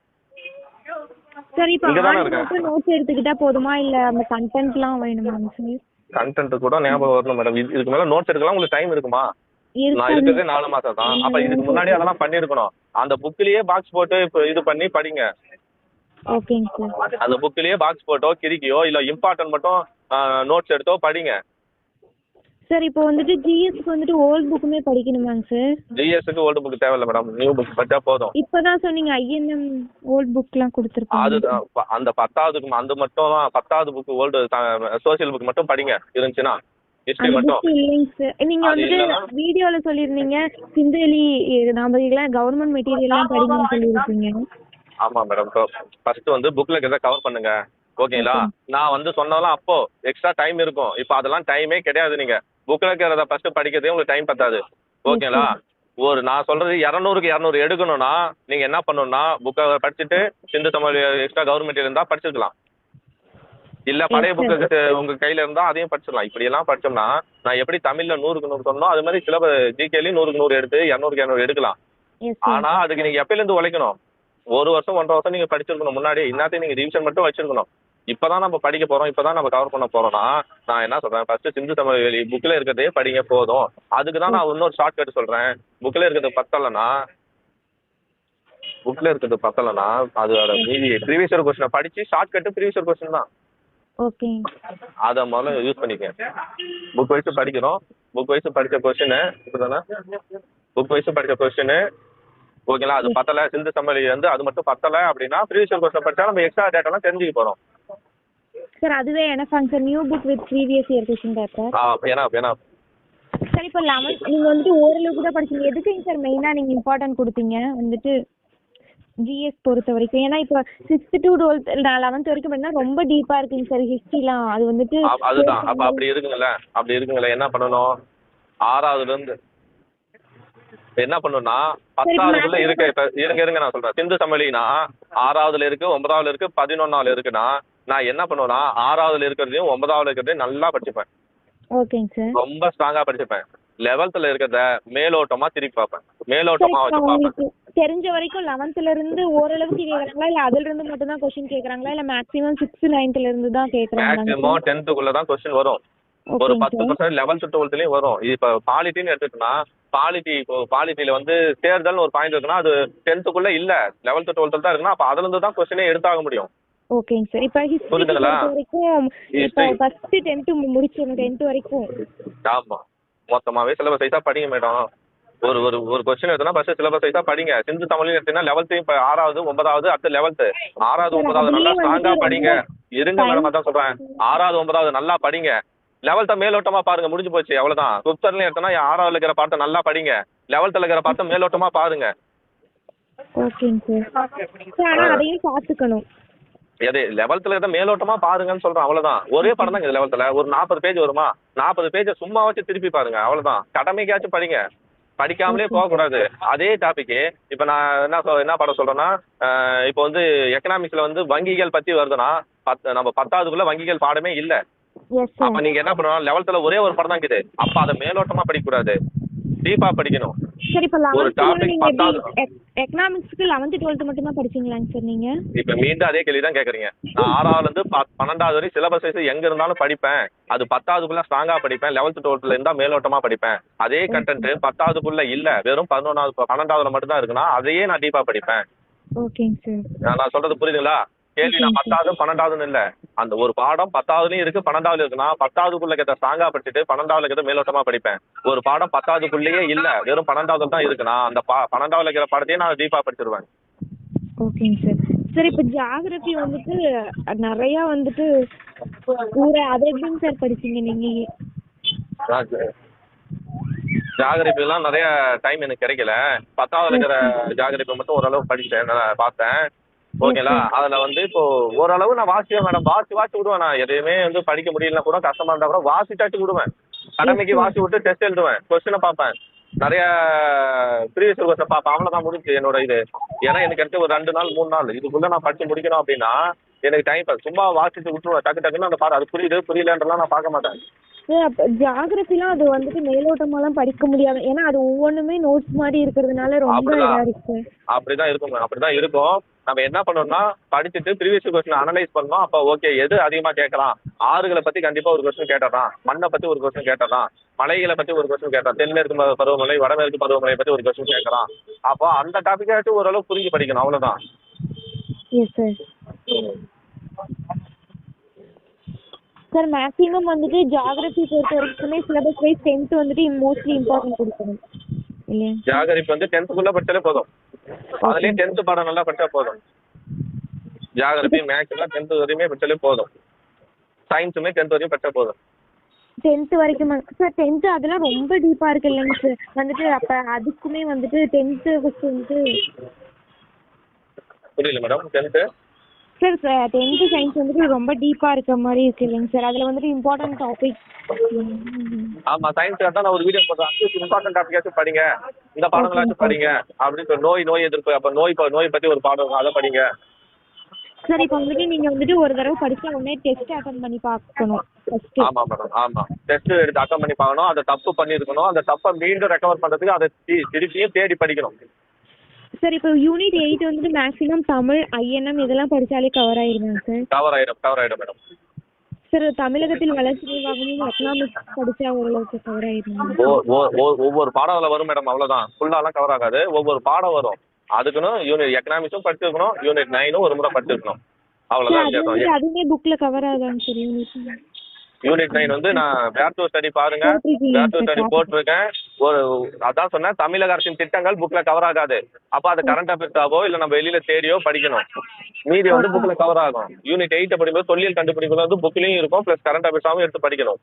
[SPEAKER 2] சார் இப்போ
[SPEAKER 1] இங்கதானே
[SPEAKER 2] ஆன்லைன்
[SPEAKER 1] இருக்கேன்.
[SPEAKER 2] மட்டும் நோட்ஸ் எடுத்துக்கிட்டா போதுமா இல்ல அந்த கண்டென்ட்லாம் வேணுமாங்க சார்?
[SPEAKER 1] கண்டென்ட் கூட ஞாபகம் வரணும் மேடம். இதுக்கு மேல நோட்ஸ் எடுக்கலாம் உங்களுக்கு டைம் இருக்குமா? நான்
[SPEAKER 2] இருக்கும்.
[SPEAKER 1] இருக்கிறதே 4 மாசம் தான். அப்ப இதுக்கு முன்னாடி அதெல்லாம் பண்ணிருக்கணும். அந்த புக்லயே பாக்ஸ் போட்டு இப்போ இது பண்ணி படிங்க.
[SPEAKER 2] ஓகேங்க சார்.
[SPEAKER 1] அந்த புக்லயே பாக்ஸ் போட்டோ கிறுக்கியோ இல்ல இம்பார்ட்டன்ட் மட்டும் நோட்ஸ் எடுத்தோ படிங்க.
[SPEAKER 2] சார் இப்போ வந்துட்டு ஜிஎஸ்க்கு வந்துட்டு ஓல்ட் புக்குமே படிக்கணுமாங்க சார்?
[SPEAKER 1] ஜிஎஸ்க்கு ஓல்டு புக் தேவையில்ல மேடம், நியூ புக் படிச்சா போதும்.
[SPEAKER 2] இப்பதான் சொன்னீங்க ஐஎன்எம் ஓல்ட் புக்லாம் கொடுத்துருப்பாங்க.
[SPEAKER 1] அதுதான் அந்த 10வது அது மட்டும் தான் 10வது புக் ஓல்டு சோசியல் புக் மட்டும் படிங்க இருந்துச்சுன்னா. ஹிஸ்டரி
[SPEAKER 2] அந்த
[SPEAKER 1] மட்டும்.
[SPEAKER 2] புக் இல்லைங்க சார். நீங்க
[SPEAKER 1] அது
[SPEAKER 2] வந்துட்டு
[SPEAKER 1] இல்லைன்னா
[SPEAKER 2] வீடியோல சொல்லியிருந்தீங்க சிந்தேலி நாம கவர்மெண்ட் மெட்டீரியல்லாம் படிங்கன்னு சொல்லியிருக்கீங்க.
[SPEAKER 1] ஆமா மேடம். ஃபர்ஸ்ட் வந்து புக்ல இருக்கிறத கவர் பண்ணுங்க. ஓகேங்களா? நான் வந்து சொன்னதெல்லாம் அப்போ எக்ஸ்ட்ரா டைம் இருக்கும். இப்போ அதெல்லாம் டைமே கிடையாது. நீங்க புக்ல இருக்கிறத ஃபர்ஸ்ட் படிக்கிறதே உங்களுக்கு டைம் பத்தாது. ஓகேங்களா? நான் சொல்றது 200க்கு 200 எடுக்கணும்னா நீங்க என்ன பண்ணணும்னா புக்கை படிச்சுட்டு சிந்து தமிழ் எக்ஸ்ட்ரா கவர்மெண்ட் இருந்தா படிச்சிருக்கலாம். இல்ல பழைய புக்கு உங்க கையில இருந்தா அதையும் படிச்சிடலாம். இப்படி எல்லாம் படிச்சோம்னா நான் எப்படி தமிழ்ல 100க்கு 100 சொன்னோம் அது மாதிரி சில ஜிகேலையும் 100க்கு 100 எடுத்து 200க்கு 200 எடுக்கலாம். ஆனா அதுக்கு நீங்க எப்பயில இருந்து உழைக்கணும்? 1 வருஷம் 1.5 வருஷம் நீங்க படிச்சிருக்கணும். முன்னாடி இன்னத்தையும் நீங்க ரிவிஷன் மட்டும் வச்சிருக்கணும். இப்பதான் நம்ம படிக்க போறோம், இப்பதான் நம்ம கவர் பண்ண போறோம்னா நான் என்ன சொல்றேன், ஃபர்ஸ்ட் சிந்து தமிழ் வெளி புக்ல இருக்கிறதே படிங்க போதும். அதுக்கு தான் நான் இன்னொரு ஷார்ட் கட் சொல்றேன். புக்ல இருக்கிறது பத்தலன்னா அதோட மீதி ப்ரீவியஸ் இயர் கொஸ்டினை படிச்சு short cut previous year question தான்.
[SPEAKER 2] ஓகே.
[SPEAKER 1] அதை முதல்ல யூஸ் பண்ணிக்கேன். புக் வைஸ் படிக்கிறோம். புக் வைஸ் படிச்ச கொஸ்டின் இப்பதானே புக் வைஸ் படிச்ச கொஸ்டின் ஓகேங்களா? அது பத்தல சிந்து தமிழ் வந்து அது மட்டும் பத்தல அப்படின்னா ப்ரீவியஸ் இயர் கொஸ்டின் படிச்சா நம்ம எக்ஸ்ட்ரா டேட்டாலாம் தெரிஞ்சுக்க போறோம்.
[SPEAKER 2] சார் அதுவே எனஃபாங்க sir new book with previous year question paper.
[SPEAKER 1] ஏன்னா
[SPEAKER 2] சார் இப்போ 11th நீங்க வந்துட்டு ஓரளவு கூட படிச்சீங்க. எதுக்குங்க சார் மெயினா நீங்க இம்பார்ட்டன்ட் கொடுத்தீங்க வந்துட்டு ஜிஎஸ் பொறுத்த வரைக்கும்? ஏன்னா இப்போ 6th to 12th 11th வரைக்கும் படினா ரொம்ப டீப்பா இருக்குங்க சார் ஹிஸ்டரிலாம். அது வந்துட்டு
[SPEAKER 1] அதுதான். அப்ப அப்படி இருக்குங்களே என்ன பண்ணணும்? 6வதுல இருந்து என்ன பண்ணணும்னா 10வதுக்குள்ள இருக்க இப்ப இருங்க நான் சொல்றேன். சிந்து தமிழினா 6வதுல இருக்கு, 9வதுல இருக்கு, 11வதுல இருக்குன்னா நான் என்ன பண்ணுவேன்னா 6வதுல இருக்கிறதையும் 9வதுல இருக்கிறதையும் நல்லா படிச்சுப்பேன்.
[SPEAKER 2] ஓகேங்க சார்.
[SPEAKER 1] ரொம்ப ஸ்ட்ராங்கா படிச்சுப்பேன். 11th இருக்கிறத மேலோட்டமா திருப்பி பார்ப்பேன். மேலோட்டமா வச்சு பார்ப்பேன்.
[SPEAKER 2] தெரிஞ்ச வரைக்கும் 11th இருந்து ஓரளவுக்கு கேக்குறாங்களா இல்ல அதுல இருந்து மட்டும் தான் क्वेश्चन கேக்குறாங்களா இல்ல மேக்ஸिमम 6th 9th இருந்து தான் கேக்குறாங்களா?
[SPEAKER 1] மேக்ஸிமம் 10th தான் क्वेश्चन வரும். ஒரு 10% 11th 12thலயும் வரும். இப்ப பாலிட்டின்னு எடுத்துட்டோம்னா பாலிட்டியில வந்து தேர்தல்னு ஒரு பாயிண்ட் இருக்குன்னா அது 10th இல்ல 11th 12th தான் இருக்குன்னா அப்ப அதுல இருந்து தான் क्वेश्चनே எடுத்தாக முடியும்.
[SPEAKER 2] ஓகேங்க சார். இப்ப ஹிஸ்டரி வரைக்கும் இப்ப ஃபர்ஸ்ட் 10th முடிச்சோம் 10th வரைக்கும்.
[SPEAKER 1] ஆமா. மொத்தமாவே சிலபஸ் வைஸா படிங்க மேடம். ஒரு ஒரு ஒரு क्वेश्चन எடுத்தா ஃபர்ஸ்ட் சிலபஸ் வைஸா படிங்க. சிந்து தமிழ்ல எடுத்தீங்கன்னா 11th இப்ப 6வது 9வது அடுத்து 11th 6வது 9வது நல்லா ஸ்ட்ராங்கா படிங்க. இருங்க மேடம் அதான் சொல்றேன். 6வது 9வது நல்லா படிங்க. 11th மேலோட்டமா பாருங்க முடிஞ்சு போச்சு அவ்வளவுதான். ஃபிஃப்த்ல எடுத்தா 6வதுல இருக்கிற பாட்டை நல்லா படிங்க. 11th இருக்கிற பாட்டை மேலோட்டமா பாருங்க.
[SPEAKER 2] ஓகேங்க சார். ஆனா அதையும் பாத்துக்கணும்.
[SPEAKER 1] எது 11th இருக்கிற மேலோட்டமா பாருங்கன்னு சொல்றேன் அவ்வளவுதான். ஒரே படம் தான் 11th ஒரு 40 பேஜ் வருமா 40 பேஜை சும்மா வச்சு திருப்பி பாருங்க அவ்வளவுதான். கடமைக்காச்சும் படிங்க. படிக்காமலே போகக்கூடாது. அதே டாபிக் இப்ப நான் என்ன படம் சொல்றேன்னா இப்போ வந்து எக்கனாமிக்ஸ்ல வந்து வங்கிகள் பத்தி வருதுன்னா நம்ம 10வதுக்குள்ள வங்கிகள் பாடமே இல்ல. அப்ப நீங்க என்ன பண்ணணும் 11th ஒரே ஒரு படம் தான் இருக்குது. அப்ப அதை மேலோட்டமா படிக்க கூடாது, டீப்பா படிக்கணும்.
[SPEAKER 2] சரி இப்ப
[SPEAKER 1] ஒரு டாபிக் 10வது
[SPEAKER 2] எக்கனாமிக்ஸ்க்கு 11th 12th மட்டும் தான் படிச்சீங்களாங்க சார் நீங்க?
[SPEAKER 1] இப்ப மீண்டும் அதே கேள்வி தான் கேக்குறீங்க. நான் 6வதுல இருந்து 12வது வரை சிலபஸ் வைஸ் எங்க இருந்தாலும் படிப்பேன். அது 10வதுக்குள்ள ஸ்ட்ராங்கா படிப்பேன். 11th 12th இருந்தா மேலோட்டமா படிப்பேன். அதே கண்டென்ட் 10வதுக்குள்ள இல்ல வெறும் 11வது 12வதுல மட்டும் தான் இருக்குன்னா அதையே நான் டீப்பா படிப்பேன்.
[SPEAKER 2] ஓகேங்க சார்.
[SPEAKER 1] நான் சொல்றது புரியுதுங்களா? கேள்வி நான் 10வது 12வதுன்னு இல்ல. அந்த ஒரு பாடம் 10வதுலயும் இருக்கு 12வதுல இருக்குன்னா 10வதுக்குள்ள கேட்ட ஸ்ட்ராங்கா படிச்சுட்டு 12வதுல கேட்ட மேலோட்டமா படிப்பேன். ஒரு பாடம் 10வதுக்குள்ளேயே இல்ல வெறும் 12வதுல தான் இருக்குன்னா அந்த 12வதுல இருக்கிற பாடத்தையே நான் டீப்பா படிச்சிருவேன்.
[SPEAKER 2] ஓகேங்க சார். சார் இப்போ ஜியாகிரபி வந்துட்டு நிறைய வந்துட்டு அது எப்படிங்க சார் படிச்சீங்க நீங்க?
[SPEAKER 1] ஜாகிரபிலாம் நிறைய டைம் எனக்கு கிடைக்கல. 10வது இருக்கிற ஜாகிரபி மட்டும் ஓரளவு படிச்சேன், நான் பார்த்தேன். ஓகேங்களா? அதில் வந்து இப்போ ஓரளவு நான் வாசிப்பேன் மேடம். வாசி விடுவேன். நான் எதையுமே வந்து படிக்க முடியலனா கூட, கஷ்டமா இருந்தால் கூட வாசிட்டாச்சு விடுவேன். கடமைக்கு வாசி விட்டு டெஸ்ட் எழுதுவேன், கொஸ்டினை பார்ப்பேன், நிறைய ப்ரீவியஸ் கொஸ்டின் பார்ப்பேன். அவ்வளோதான் முடிஞ்சு என்னோட இது. ஏன்னா எனக்கு எடுத்து ஒரு 2 நாள் 3 நாள் இதுக்குள்ளே நான் படிச்சு முடிக்கணும் அப்படின்னா எனக்கு டைம் பாஸ். சும்மா வாசிட்டு விட்டுருவேன், டக்கு டக்குன்னு அந்த பாடம் அது புரியுது புரியலன்றலாம் நான் பார்க்க மாட்டேன்.
[SPEAKER 2] அப்போ ஜாகிரபிலாம் அது வந்துட்டு மேலோட்டமாலாம் படிக்க முடியாது, ஏன்னா அது ஒவ்வொன்றுமே நோட்ஸ் மாதிரி இருக்கிறதுனால ரொம்ப இதாக இருக்கு.
[SPEAKER 1] அப்படிதான் இருக்கும், அப்படிதான் இருக்கும். நம்ம என்ன பண்ணோம்னா படிச்சுட்டு ப்ரீவியஸ் கொஸ்டின் அனலைஸ் பண்ணோம். அப்போ ஓகே எது அதிகமாக கேட்கலாம். ஆறுகளை பற்றி கண்டிப்பாக ஒரு கொஸ்டின் கேட்டதான், மண்ணை பற்றி ஒரு கொஸ்டின் கேட்டதான், மலைகளை பற்றி ஒரு கொஸ்டின் கேட்டான், தென்மேற்கு பருவமழை வடமேற்கு பருவமழை பற்றி ஒரு கொஸ்டின் கேட்கலாம். அப்போ அந்த டாப்பிக்காச்சும் ஓரளவு புரிஞ்சு படிக்கணும், அவ்வளோதான்.
[SPEAKER 2] Yes sir. சார் மேக்ஸிமம் வந்துட்டு ஜியாகிரபி பொறுத்த வரைக்குமே சிலபஸ் வைஸ் 10th வந்துட்டு மோஸ்ட்லி இம்பார்ட்டன்ட் கொடுக்கணும் இல்லையா?
[SPEAKER 1] ஜியாகிரபி வந்து 10th படிச்சாலே போதும். அதுலேயும் 10th பாடம் நல்லா படிச்சா போதும். ஜியாகிரபி மேக்ஸ் எல்லாம் 10th வரையுமே படிச்சாலே போதும். சயின்ஸுமே 10th வரையும் படிச்சா போதும்.
[SPEAKER 2] 10th வரைக்கும் சார்? 10th அதெல்லாம் ரொம்ப டீப்பாக இருக்கு இல்லைங்க சார் வந்துட்டு. அப்போ அதுக்குமே வந்துட்டு 10th ஃபஸ்ட்டு வந்துட்டு
[SPEAKER 1] புரியல madam. 10th
[SPEAKER 2] sir 10th science வந்துட்டு ரொம்ப டீப்பாக இருக்க மாதிரி இருக்கு இல்லைங்க சார்? அதில் வந்துட்டு இம்பார்ட்டன்ட் டாபிக்.
[SPEAKER 1] ஆமாம், சயின்ஸ் தான் நான் ஒரு வீடியோ போடுறேன். இம்பார்ட்டன்ட் டாபிக்காச்சும் படிங்க, இந்த பாடங்களாச்சும் படிங்க அப்படின்னு சொல்லி. நோய் எதிர்ப்பு, அப்போ நோய் பற்றி ஒரு பாடம், அதை படிங்க.
[SPEAKER 2] சார் இப்போ வந்துட்டு நீங்கள் வந்துட்டு ஒரு தடவை படித்தா உடனே டெஸ்ட் அட்டன் பண்ணி பார்க்கணும்.
[SPEAKER 1] ஆமாம் மேடம், ஆமாம். டெஸ்ட் எடுத்து அட்டன் பண்ணி பார்க்கணும். அதை தப்பு பண்ணியிருக்கணும், அந்த தப்பை மீண்டும் ரெக்கவர் பண்ணுறதுக்கு அதை திருப்பியும் தேடி படிக்கணும்.
[SPEAKER 2] சார் இப்போ யூனிட் 8 வந்துட்டு மேக்ஸிமம் தமிழ், ஐஎன்எம் இதெல்லாம் படித்தாலே கவர் ஆயிடுமா சார்?
[SPEAKER 1] கவர் ஆகிடும் மேடம்.
[SPEAKER 2] சார் தமிழகத்தில் வளர்ச்சி நிர்வாகமும் எக்கனாமிக்ஸ் படித்தா ஓரளவுக்கு கவர் ஆயிடும்?
[SPEAKER 1] ஒவ்வொரு பாடம் அதில் வரும் மேடம், அவ்வளோதான். ஃபுல்லாலாம் கவர் ஆகாது, ஒவ்வொரு பாடம் வரும். அதுக்குன்னு யூனிட் எக்கனாமிக்ஸும் படிச்சிருக்கணும், யூனிட் 9 ஒரு முறை படிச்சிருக்கணும், அவ்வளோதான்.
[SPEAKER 2] அதுவுமே புக்கில் கவர் ஆகாதுங்க சார்?
[SPEAKER 1] யூனிட் 9 வந்து நான் வேர் டு ஸ்டடி பாருங்க, வேர் டு ஸ்டடி போட்டிருக்கேன். அதான் சொன்னேன், தமிழக அரசின் திட்டங்கள் புக்ல கவர் ஆகாது. அப்போ அது கரண்ட் அஃபேர்ஸாவோ இல்லை நம்ம வெளியில தேடியோ படிக்கணும். மீதி வந்து புக்ல கவர் ஆகும். யூனிட் 8 படிக்கும்போது தொல்லியல் கண்டுபிடிப்பு வந்து புக்லயும் இருக்கும், பிளஸ் கரண்ட் அஃபேர்ஸாவும் எடுத்து படிக்கணும்.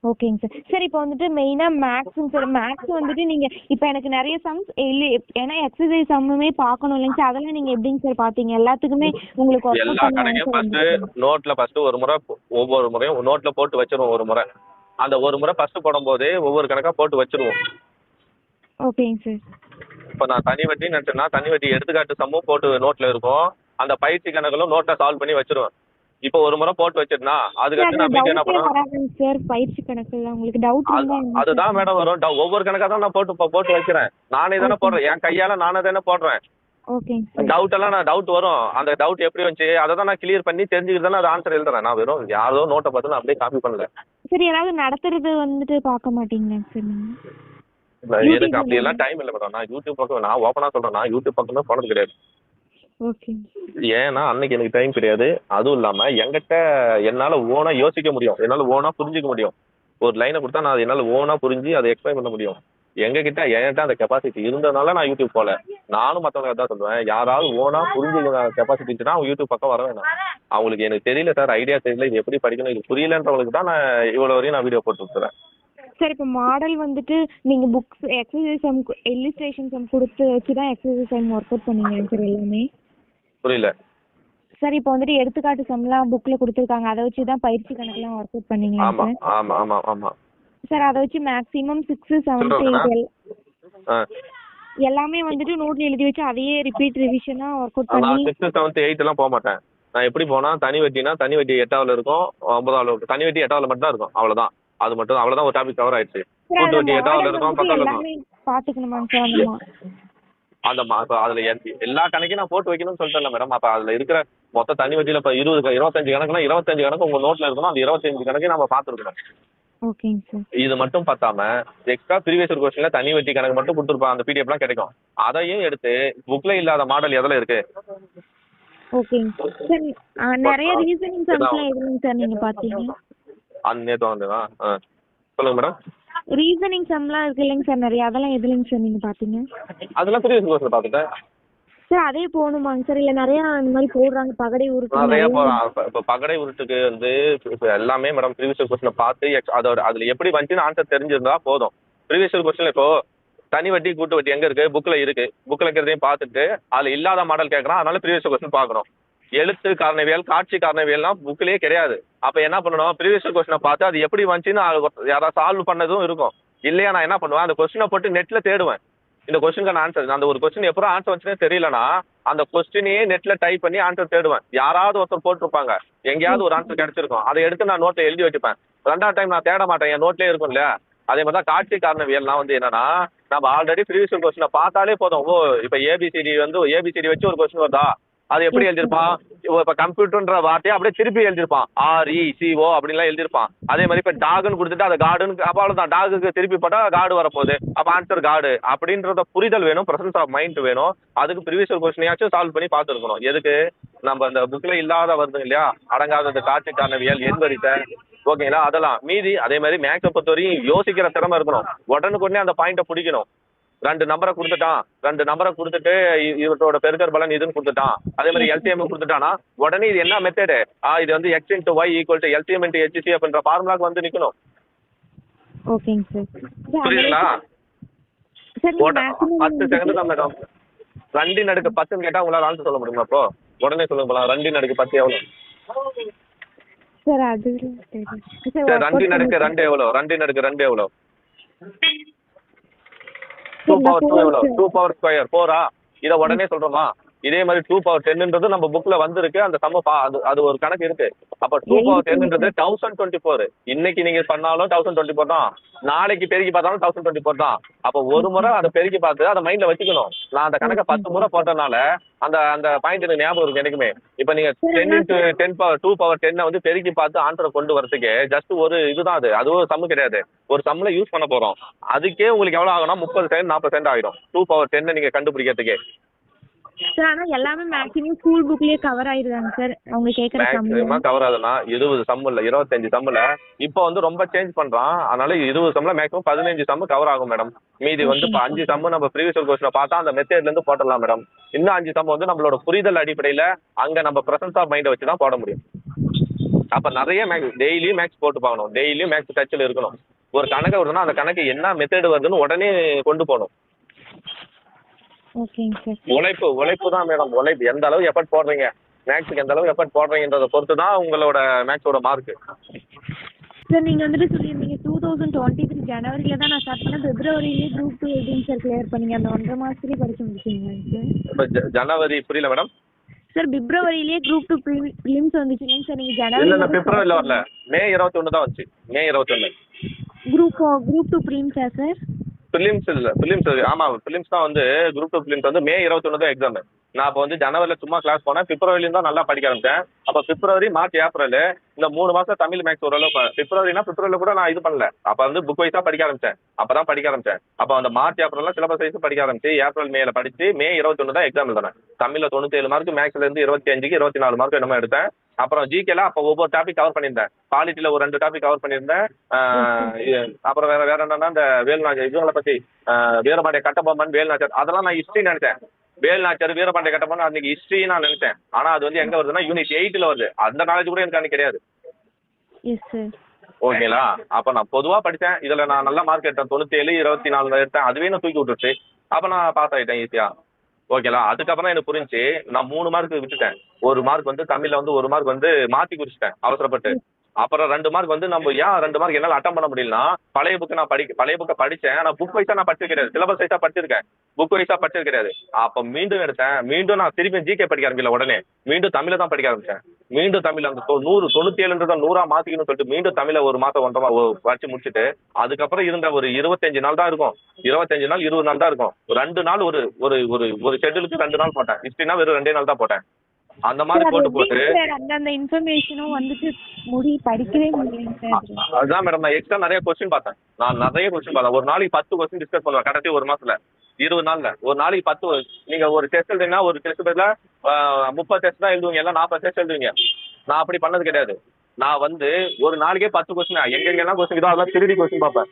[SPEAKER 2] ஓகேங்க சார். சார் இப்போ வந்துட்டு மெயினாக மேக்ஸுங்க சார். மேக்ஸ் வந்துட்டு நீங்கள் இப்போ எனக்கு நிறைய சம்ஸ் இல்லை, ஏன்னா எக்ஸசைஸ் சம்முமே பார்க்கணும் இல்லைங்க சார்? அதெல்லாம் நீங்கள் எப்படிங்க சார் பார்த்தீங்க? எல்லாத்துக்குமே உங்களுக்கு
[SPEAKER 1] எல்லா கணக்கையும் ஃபர்ஸ்ட் ஒரு முறை, ஒவ்வொரு முறையும் நோட்ல போட்டு வச்சிருவோம். ஒரு முறை அந்த ஒரு முறை ஃபர்ஸ்ட் போடும்போது ஒவ்வொரு கணக்கா போட்டு வச்சிருவோம்.
[SPEAKER 2] ஓகேங்க சார்.
[SPEAKER 1] இப்போ நான் தனி வட்டி நினச்சேன்னா தனி வட்டி எடுத்துக்காட்டு சம்மும் போட்டு நோட்ல இருக்கும். அந்த பயிற்சி கணக்குகளும் நோட்டை சால்வ் பண்ணி வச்சிருவேன். இப்போ ஒரு முறை போட்டு வச்சிருந்தா அதுக்கடுத்து நான் வீட்டு என்ன பண்ணுவேன்
[SPEAKER 2] சார்? பயிற்சி கணக்குல உங்களுக்கு டவுட்
[SPEAKER 1] அதுதான் மேடம் வரும். ஒவ்வொரு கணக்கா தான் நான் போட்டு வைக்கிறேன். நானே தானே போடுறேன், என் கையால நானே தானே போடுறேன். டவுட் எல்லாம் டவுட் வரும். அந்த டவுட் எப்படி வந்துச்சு அதை தான் நான் கிளியர் பண்ணி தெரிஞ்சுக்கிட்டு தானே அதை ஆன்சர் எழுதுறேன். நான் வெறும் யாரோ நோட்டை பார்த்து நான் அப்படியே காப்பி பண்ணல.
[SPEAKER 2] சரி, யாராவது நடத்துறது வந்துட்டு பார்க்க மாட்டீங்களா சார்?
[SPEAKER 1] எனக்கு அப்படி எல்லாம் டைம் இல்லை மேடம். நான் யூடியூப் பக்கம், நான் ஓப்பனா சொல்றேன், நான் யூடியூப் பக்கமே போனது கிடையாது. ஏன்னா அன்னைக்கு எனக்கு டைம் கிடையாது. அதுவும் இல்லாம என்கிட்ட என்னால ஓனா யோசிக்க முடியும், என்னால ஓனா புரிஞ்சுக்க முடியும். ஒரு லைனை கொடுத்தா நான் என்னால ஓனா புரிஞ்சு அதை எக்ஸ்பிளைன் பண்ண முடியும். என்கிட்ட அந்த கெப்பாசிட்டி இருந்ததுனால நான் யூடியூப் போல. நானும் மற்றவங்க தான் சொல்லுவேன், யாராவது ஓனா புரிஞ்சுக்க கெப்பாசிட்டி இருந்துச்சுன்னா அவங்க யூடியூப் பக்கம் வர வேணாம். அவங்களுக்கு எனக்கு தெரியல சார், ஐடியா தெரியல, இது எப்படி படிக்கணும், இது புரியலன்றவங்களுக்கு தான் நான் இவ்வளோ வரையும் நான் வீடியோ போட்டு விட்டுறேன்.
[SPEAKER 2] சார் இப்போ மாடல் வந்துட்டு நீங்க books exercise sum illustration sum கொடுத்து வச்சு தான் எக்ஸசைஸ் சம் ஒர்க் அவுட் பண்ணீங்க சார் எல்லாமே?
[SPEAKER 1] புரியல
[SPEAKER 2] சார். இப்போ வந்துட்டு எடுத்துக்காட்டு சம்லாம் புக்ல கொடுத்துருக்காங்க, அதை வச்சு தான் பயிற்சி கணக்கெல்லாம் ஒர்க் அவுட் பண்ணீங்க
[SPEAKER 1] சார்? ஆமா ஆமா ஆமா
[SPEAKER 2] சார். அதை வச்சு மேக்ஸிமம் 6, 7, 8 எல்லாமே வந்துட்டு நோட்ல எழுதி வச்சு அதையே ரிப்பீட் ரிவிஷனா ஒர்க் அவுட் பண்ணி
[SPEAKER 1] 6, 7, 8 எல்லாம் போக மாட்டேன். நான் எப்படி போனா தனி வட்டி 8வது இருக்கும், 9வது இருக்கும். தனி வட்டி 8வது மட்டும் தான் இருக்கும், அவ்வளவுதான். அது மட்டும் அவ்வளவுதான், ஒரு டாபிக் கவர் ஆயிடுச்சு. கூட்டு வட்டி 8வது இருக்கும், 10வது இருக்கும்.
[SPEAKER 2] பாத்துக்கணுமாங்க சார்?
[SPEAKER 1] அந்த அதுல எல்லா கணக்கையும் நான் போட்டு வைக்கணும்னு சொல்லிட்டேன் மேடம். அப்ப அதுல இருக்கிற மொத்த தனி வட்டியில இப்ப 25 கணக்குனா 25 கணக்கு உங்க நோட்ல இருக்கணும். அந்த 25 கணக்கையும் நம்ம பாத்துருக்கணும். இது மட்டும் பார்த்தாம எக்ஸ்ட்ரா ப்ரீவியஸ் கொஸ்டின்ல தனி வட்டி கணக்கு மட்டும் கொடுத்துருப்பாங்க, அந்த பிடிஎஃப் எல்லாம் கிடைக்கும். அதையும் எடுத்து புக்ல இல்லாத மாடல் எதுல இருக்கு?
[SPEAKER 2] நிறைய ரீசனிங் சம்ஸ்லாம் எதுலங்க சார் நீங்க பாத்தீங்க?
[SPEAKER 1] நேத்து வந்ததா? சொல்லுங்க மேடம்.
[SPEAKER 2] ரீசனிங் சம்லாம் இருக்கு இல்லைங்க சார் நிறைய, அதெல்லாம் எதுலங்க சார் நீங்க பாத்தீங்க?
[SPEAKER 1] அதெல்லாம் ப்ரீவியஸ் கொஸ்டின் பார்த்துட்டேன்.
[SPEAKER 2] சார் அதே போகணுமாங்க சார்? இல்லை நிறையா இந்த மாதிரி போடுறாங்க பகடை உருட்டு
[SPEAKER 1] நிறைய
[SPEAKER 2] நிறைய.
[SPEAKER 1] இப்போ பகடை உருட்டுக்கு வந்து இப்ப எல்லாமே மேடம் ப்ரீவியஸ் கொஸ்டினை பார்த்து அதோட அதில் எப்படி வந்துச்சுன்னு ஆன்சர் தெரிஞ்சிருந்தா போதும். ப்ரீவியஸ் கொஸ்டின் இப்போ தனி வட்டி கூட்டு வட்டி எங்கே இருக்குது, புக்கில் இருக்குது, புக்கில் இருக்கிறதையும் பார்த்துட்டு அதில் இல்லாத மாடல் கேட்குறான், அதனால ப்ரீவியஸ் கொஸ்டின் பார்க்கணும். எழுத்து காரணவியல் காட்சி காரணவியல்லாம் புக்கிலேயே கிடையாது. அப்போ என்ன பண்ணணும், ப்ரீவியஸ் கொஸ்டினை பார்த்து அது எப்படி வந்துச்சுன்னு யாராவது சால்வ் பண்ணதும் இருக்கும். இல்லையா நான் என்ன பண்ணுவேன், அந்த கொஸ்டினை போட்டு நெட்டில் தேடுவேன். இந்த கொஸ்டினுக்கான ஆன்சர் அந்த ஒரு கொஸ்டின் எப்போ ஆன்சர் வந்துச்சுன்னே தெரியலனா அந்த கொஸ்டினையே நெட்ல டைப் பண்ணி ஆன்சர் தேடுவேன். யாராவது ஒருத்தர் போட்டிருப்பாங்க, எங்கேயாவது ஒரு ஆன்சர் கிடைச்சிருக்கும், அதை எடுத்து நான் நோட்டில் எழுதி வச்சுப்பேன். ரெண்டாவது டைம் நான் தேட மாட்டேன், என் நோட்லேயே இருக்கும் இல்லையா. அதே மாதிரி தான் காட்சி காரணவியல்லாம் வந்து என்னன்னா, நம்ம ஆல்ரெடி ப்ரீவியஸ் கொஸ்டினை பார்த்தாலே போதும். ஓ இப்போ ஏபிசிடி வந்து ஏபிசிடி வச்சு ஒரு கொஸ்டின் வருதா, அது எப்படி எழுதியிருப்பான், இப்போ கம்ப்யூட்டர்ன்ற வார்த்தையை அப்படியே திருப்பி எழுதியிருப்பான், RECO அப்படின்லாம் எழுதியிருப்பான். அதே மாதிரி இப்போ டாகுன்னு கொடுத்துட்டு அதை கார்டுன்னு, அப்போ அவ்வளோதான், டாகுக்கு திருப்பி போட்டால் கார்டு வரப்போகுது, அப்போ ஆன்சர் கார்டு அப்படின்றத புரிதல் வேணும், ப்ரெசன்ஸ் ஆஃப் மைண்ட் வேணும். அதுக்கு ப்ரீவியஸ் கொஸ்டினையாச்சும் சால்வ் பண்ணி பார்த்துருக்கணும். எதுக்கு நம்ம அந்த புக்கில் இல்லாத வருது இல்லையா, அடங்காதது காட்சி காரணவியல் எண் வரிசை, ஓகேங்களா, அதெல்லாம் மீதி. அதே மாதிரி மேக்ஸை பொறுத்தவரையும் யோசிக்கிற திறமை இருக்கணும், உடனுக்குடனே அந்த பாயிண்ட்டை பிடிக்கணும். ரெண்டு நம்பரை கொடுத்துட்டான், ரெண்டு நம்பரை கொடுத்துட்டு இவற்றோட பெருக்கர் பலன் இதுன்னு கொடுத்துட்டான், அதே மாதிரி எல்சிஎம் கொடுத்துட்டானா உடனே இது என்ன மெத்தடு, இது வந்து x × y = LCM × HCF அப்படின்ற ஃபார்முலாக்கு வந்து நிற்கணும்.
[SPEAKER 2] ஓகேங்க சார்.
[SPEAKER 1] புரியுதுங்களா?
[SPEAKER 2] சார்
[SPEAKER 1] 10 செகண்ட் தான் மேடம். 2 × 10 கேட்டால் உங்களால் ஆன்சர் சொல்ல முடியுமா? இப்போ உடனே சொல்லுங்க போலாம். 2 × 10 எவ்வளோ
[SPEAKER 2] சார்? அது
[SPEAKER 1] சார் 2 × 2 எவ்வளோ? 2 × 2 எவ்வளோ? 2 power 2 எவ்வளோ? 2 power square 4 இதை உடனே சொல்றோமா? இதே மாதிரி 2 power 10ன்றது நம்ம புக்ல வந்திருக்கு, அந்த சம்ம அது ஒரு கணக்கு இருக்கு. அப்ப 2 power 10ன்றது 1024. இன்னைக்கு நீங்க பண்ணாலும் 1024 தான், நாளைக்கு பெருக்கி பார்த்தாலும் 1024 தான். அப்போ ஒரு முறை அதை பெருக்கி பார்த்து அதை மைண்ட்ல வச்சுக்கணும். நான் அந்த கணக்கை 10 முறை போட்டனால அந்த அந்த பாயிண்ட் எனக்கு ஞாபகம் இருக்கு எனக்குமே. இப்போ நீங்க 10 × 10 power 2 power 10 வந்து பெருக்கி பார்த்து ஆன்சரை கொண்டு வரதுக்கு ஜஸ்ட் ஒரு இதுதான், அதுவும் சம்மு கிடையாது, ஒரு சம்மில் யூஸ் பண்ண போறோம். அதுக்கே உங்களுக்கு எவ்வளவு ஆகும்னா 30 செகண்ட் 40 செகண்ட் ஆகிடும் 2 power 10 நீங்க கண்டுபிடிக்கிறதுக்கே.
[SPEAKER 2] சார் ஆனால் எல்லாமே மேக்ஸிமம் ஸ்கூல் புக்லேயே கவர் ஆயிடுதாங்க சார் அவங்க கேட்குற சம்?
[SPEAKER 1] மேக்ஸிமம் கவர் ஆகுதுன்னா 20 சம் இல்லை 25 சம்மில் இப்போ வந்து ரொம்ப சேஞ்ச் பண்ணுறான். அதனால 20 சம்மில் மேக்ஸிமம் 15 சம்மு கவர் ஆகும் மேடம். மீதி வந்து இப்போ 5 சம்மு நம்ம ப்ரீவியஸ் கொஸ்டினை பார்த்தா அந்த மெத்தட்லேருந்து போட்டுடலாம் மேடம். இன்னும் 5 சம் வந்து நம்மளோட புரிதல் அடிப்படையில் அங்கே நம்ம ப்ரெசன்ஸ் ஆஃப் மைண்டை வச்சு தான் போட முடியும். அப்போ நிறைய மேக்ஸ் டெய்லியும் மேக்ஸ் போட்டு பார்க்கணும், டெய்லியும் மேக்ஸ் டச்சில் இருக்கணும். ஒரு கணக்கு வருதுன்னா அந்த கணக்கு என்ன மெத்தட் வருதுன்னு உடனே கொண்டு போகணும்.
[SPEAKER 2] ஓகேங்க சார்.
[SPEAKER 1] உழைப்பு தான் மேடம். உழைப்பு எந்த அளவு எஃபர்ட் போடுறீங்க, மேக்ஸுக்கு எந்த அளவு எஃபர்ட் போடுறீங்கன்றதை பொறுத்து தான் உங்களோட மேக்ஸோட மார்க்கு.
[SPEAKER 2] சார் நீங்கள் வந்துட்டு சொல்லியிருந்தீங்க 2023 ஜனவரியில் தான் நான் ஸ்டார்ட் பண்ணேன், பிப்ரவரியிலேயே குரூப் 2 எப்படிங்க சார் கிளியர் பண்ணீங்க? அந்த 1.5 மாதத்துலேயே படிச்சு முடிச்சிங்களா சார்?
[SPEAKER 1] இப்போ ஜனவரி புரியல மேடம்.
[SPEAKER 2] சார் பிப்ரவரியிலேயே குரூப் 2 ப்ரிலிம்ஸ் வந்துச்சு இல்லைங்க சார்? நீங்கள்
[SPEAKER 1] இல்லை
[SPEAKER 2] ஜனவரி
[SPEAKER 1] பிப்ரவரியில் வரல, மே 21 தான் வந்துச்சு. மே 21
[SPEAKER 2] குரூப் 2 ப்ரிலிம்ஸா சார்?
[SPEAKER 1] ப்ரிலிம்ஸ் இல்லை, ப்ரிலிம்ஸ் ஆமாம் ப்ரிலிம்ஸ் தான் வந்து குரூப் 2 ப்ரிலிம்ஸ் வந்து மே 21 தான் எக்ஸாமு. நான் அப்போ வந்து ஜனவரியில் சும்மா கிளாஸ் போனேன், பிப்ரவரியிலும் தான் நல்லா படிக்க ஆரம்பித்தேன். அப்போ பிப்ரவரி மார்ச் ஏப்ரல் இந்த 3 மாதம் தமிழ் மேக்ஸ் ஓரளவு. பிப்ரவரியில் கூட நான் இது பண்ணல, அப்போ வந்து புக் வைஸாக படிக்க ஆரம்பித்தேன். அப்போ அந்த மார்ச் ஏப்ரல்லாம் சிலபஸ் வைஸ் படிக்க ஆரம்பிச்சு ஏப்ரல் மேல படித்து மே 21 தான் எக்ஸாம் எழுதினேன். தமிழில் 97 மார்க், மேக்ஸ்லேருந்து 25க்கு 24 மார்க் என்னமோ எடுத்தேன். அப்புறம் ஜிகேல அப்போ ஒவ்வொரு டாபிக் கவர் பண்ணியிருந்தேன். பாலிட்டியில் ஒரு 2 டாபிக் கவர் பண்ணியிருந்தேன். அப்புறம் வேற என்னன்னா இந்த வேலுநாச்சர் இவங்களை பற்றி வீரபாண்டிய கட்டபொம்மன் வேலுநாச்சர் அதெல்லாம் நான் ஹிஸ்ட்ரி நினைச்சேன். வேலுநாச்சர் வீரபாண்டிய கட்டபொம்மன் அன்னைக்கு ஹிஸ்ட்ரி நான் நினைச்சேன். ஆனால் அது வந்து எங்கே வருதுன்னா யூனிட் 8ல் வருது. அந்த நாலேஜ் கூட எனக்கு அன்னைக்கு கிடையாது. ஓகேங்களா? அப்போ நான் பொதுவாக படித்தேன். இதில் நான் நல்ல மார்க் எடுத்தேன், 97 24 எடுத்தேன். அதுவே நான் தூக்கி விட்டுருச்சு. அப்போ நான் பாஸ் ஆகிட்டேன் ஈஸியாக. ஓகேங்களா? அதுக்கப்புறம் எனக்கு புரிஞ்சு நான் 3 மார்க் விட்டுட்டேன். 1 மார்க் வந்து தமிழில் வந்து 1 மார்க் வந்து மாற்றி குறிச்சிட்டேன் அவசரப்பட்டு. அப்புறம் 2 மார்க் வந்து நம்ம ஏன் 2 மார்க் என்னால் அட்டம் பண்ண முடியலன்னா பழைய புக்கை படித்தேன். ஆனால் புக் வைஸாக நான் படிச்சது கிடையாது, சிலபஸ் வைஸாக படிச்சிருக்கேன், புக் வைஸாக படிச்சது கிடையாது. அப்போ மீண்டும் எடுத்தேன், மீண்டும் நான் திருப்பி ஜிகே படிக்க ஆரம்பிக்கல, உடனே மீண்டும் தமிழை தான் படிக்க ஆரம்பித்தேன். மீண்டும் தமிழ் அந்த 97ன்றதை 100 மாற்றிக்கணும்னு சொல்லிட்டு மீண்டும் தமிழை 1 மாதம் 1.5 படிச்சு முடிச்சுட்டு அதுக்கப்புறம் இருந்த ஒரு 25 நாள் தான் இருக்கும், 25 நாள் 20 நாள் தான் இருக்கும். 2 நாள் ஒரு ஒரு ஒரு ஷெட்யூலுக்கு 2 நாள் போட்டேன். ஹிஸ்ட்ரினா வெறும் 2 நாள் தான் போட்டேன். அந்த மாதிரி போட்டு
[SPEAKER 2] அந்த இன்ஃபர்மேஷனும் வந்துட்டு படிக்கவே முடியலைங்க சார்.
[SPEAKER 1] அதுதான் மேடம், நான் எக்ஸ்ட்ரா நிறைய கொஸ்டின் பார்த்தேன். ஒரு நாளைக்கு 10 கொஸ்டின் டிஸ்கஸ் பண்ணுவேன். கடைசி 1 மாசத்துல 20 நாள்ல ஒரு நாளைக்கு 10. நீங்க ஒரு டெஸ்ட் எழுதுனா ஒரு டெஸ்ட் பேர்ல 30 டெஸ்ட் தான் எழுதுவீங்க, எல்லாம் 40 டெஸ்ட் எழுதுவீங்க. நான் அப்படி பண்ணது கிடையாது. நான் வந்து ஒரு நாளைக்கே 10 கொஸ்டின் எங்கெங்கெல்லாம் கொஸ்டின் இதோ அதெல்லாம் திருடி கொஸ்டின் பார்ப்பேன்.